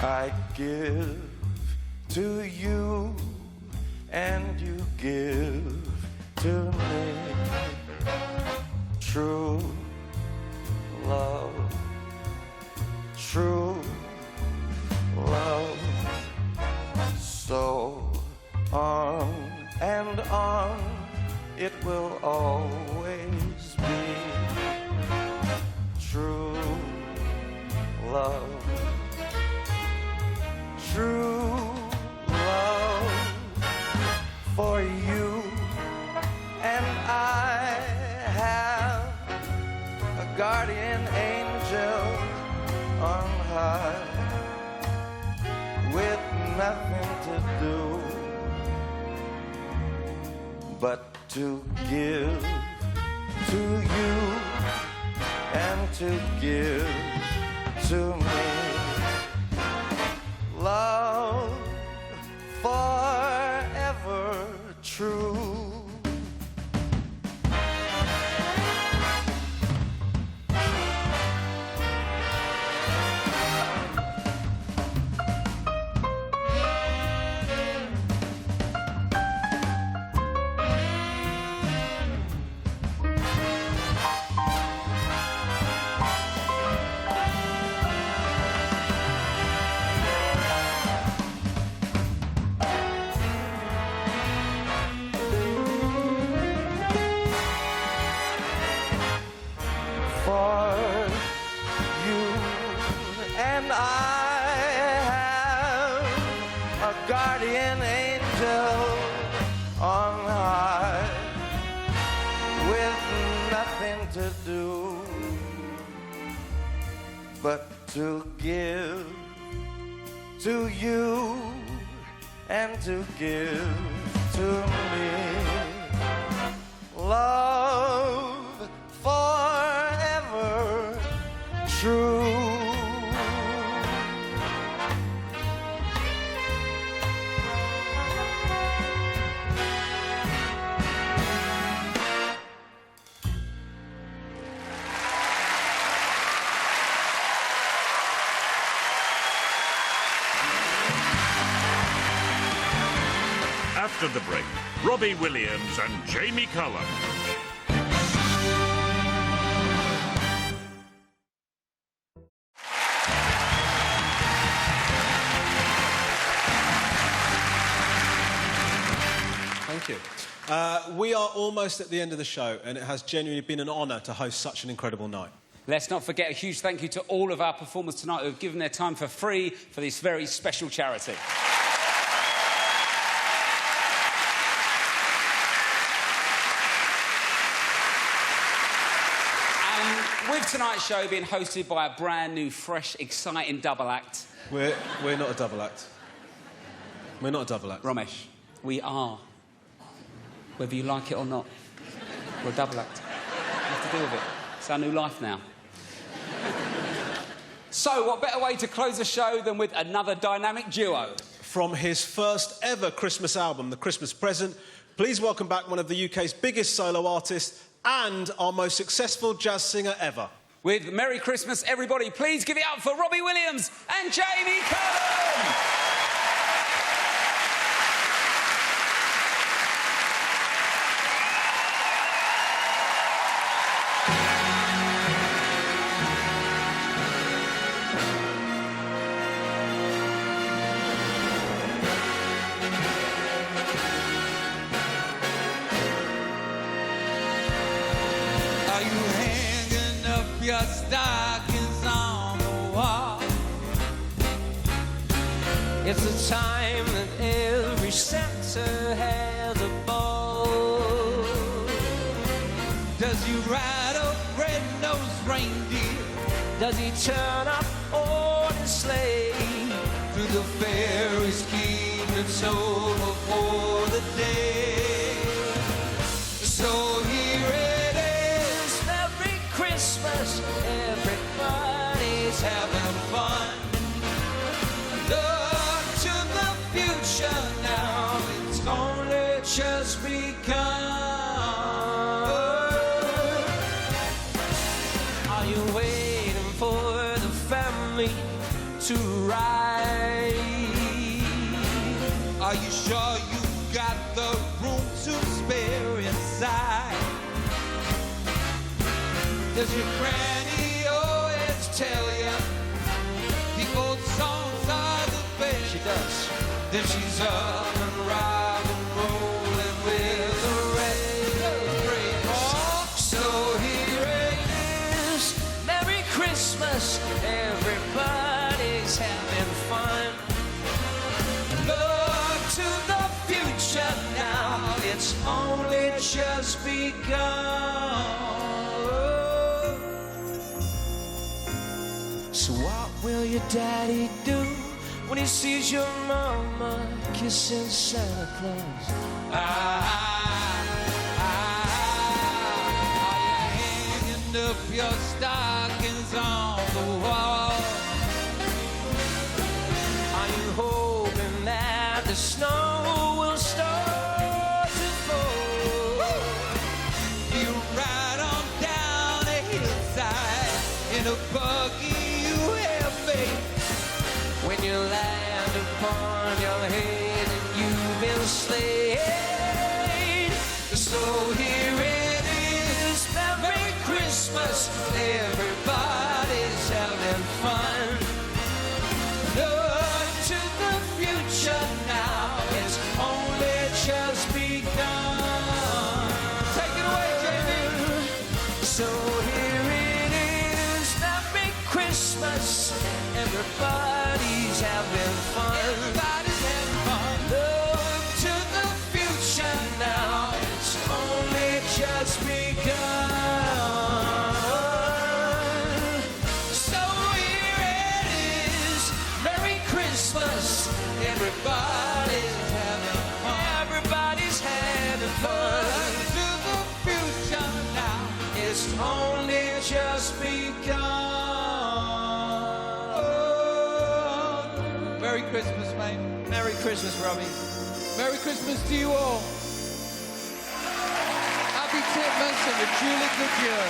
I give to you, and you give to me. True love, true love. So on and on it will always be. True love, true love for you. And I have a guardian angel on high, with nothing to do but to give to you and to give to me. Love forever true. For you and I have a guardian angel on high, with nothing to do but to give to you and to give to me. Love forever true. After the break, Robbie Williams and Jamie Cullum. Thank you. We are almost at the end of the show, and it has genuinely been an honour to host such an incredible night. Let's not forget a huge thank you to all of our performers tonight who have given their time for free for this very special charity. With tonight's show being hosted by a brand new, fresh, exciting double act. We're not a double act. We're not a double act. Romesh, we are. Whether you like it or not. We're a double act. You have to deal with it. It's our new life now. So, what better way to close the show than with another dynamic duo? From his first ever Christmas album, The Christmas Present, please welcome back one of the UK's biggest solo artists and our most successful jazz singer ever. With Merry Christmas, everybody, please give it up for Robbie Williams and Jamie Cullum! Your stockings on the wall. It's a time that every Santa has a ball. Does he ride a red-nosed reindeer? Does he turn up on his sleigh? Through the fairies keep it over for the day. So here it is, Merry Christmas, everybody's having fun. Look to the future now, it's only just begun. Are you waiting for the family to ride? Are you sure you got the room to spare inside? Does your granny always tell you the old songs are the best? She does. Then she's up and rock and rolling with the red. Oh, so here it is, Merry Christmas, everybody's having fun. Look to the future now, it's only just begun. So what will your daddy do when he sees your mama kissing Santa Claus? Are you hanging up your stockings on the wall? Are you hoping that the snow will start to fall? You ride on down a hillside in a buggy. When you land upon your head and you've been slayed. So here it is, Merry Christmas, everybody's having fun. Look to the future now, it's only just begun. Take it away, Jamie. So here it is, Merry Christmas, everybody's having fun. Everybody's having fun. Look to the future now, it's only just begun. So here it is, Merry Christmas, everybody's having fun. Everybody's having fun. Look to the future now, it's only just begun. Merry Christmas, mate. Merry Christmas, Robbie. Merry Christmas to you all. Happy Titmas and a truly good year.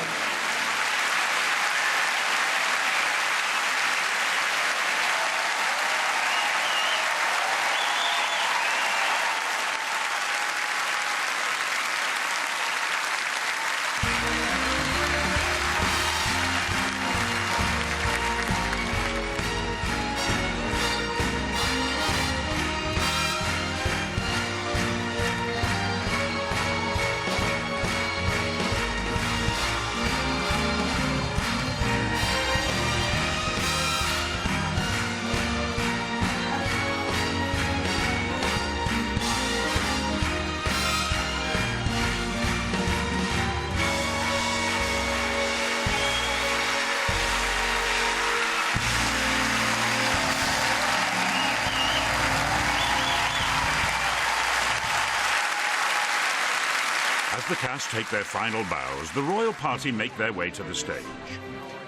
As the cast take their final bows, the royal party make their way to the stage.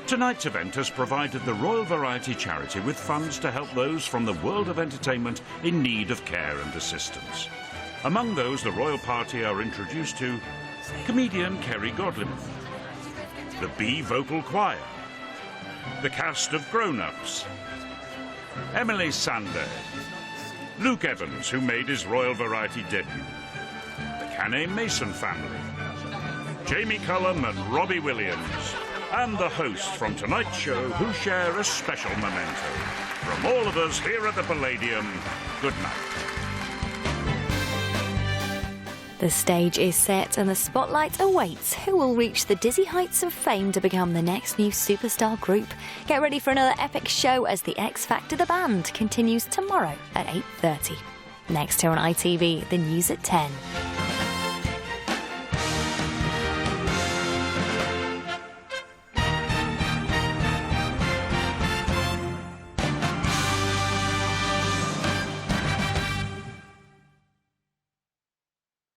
Tonight's event has provided the Royal Variety Charity with funds to help those from the world of entertainment in need of care and assistance. Among those, the royal party are introduced to comedian Kerry Godliman, the Bee Vocal Choir, the cast of Grown Ups, Emily Sandé, Luke Evans, who made his Royal Variety debut, the Canet Mason family, Jamie Cullum and Robbie Williams, and the hosts from tonight's show who share a special memento. From all of us here at the Palladium, good night. The stage is set and the spotlight awaits who will reach the dizzy heights of fame to become the next new superstar group. Get ready for another epic show as the X Factor The Band continues tomorrow at 8:30. Next here on ITV, the news at 10.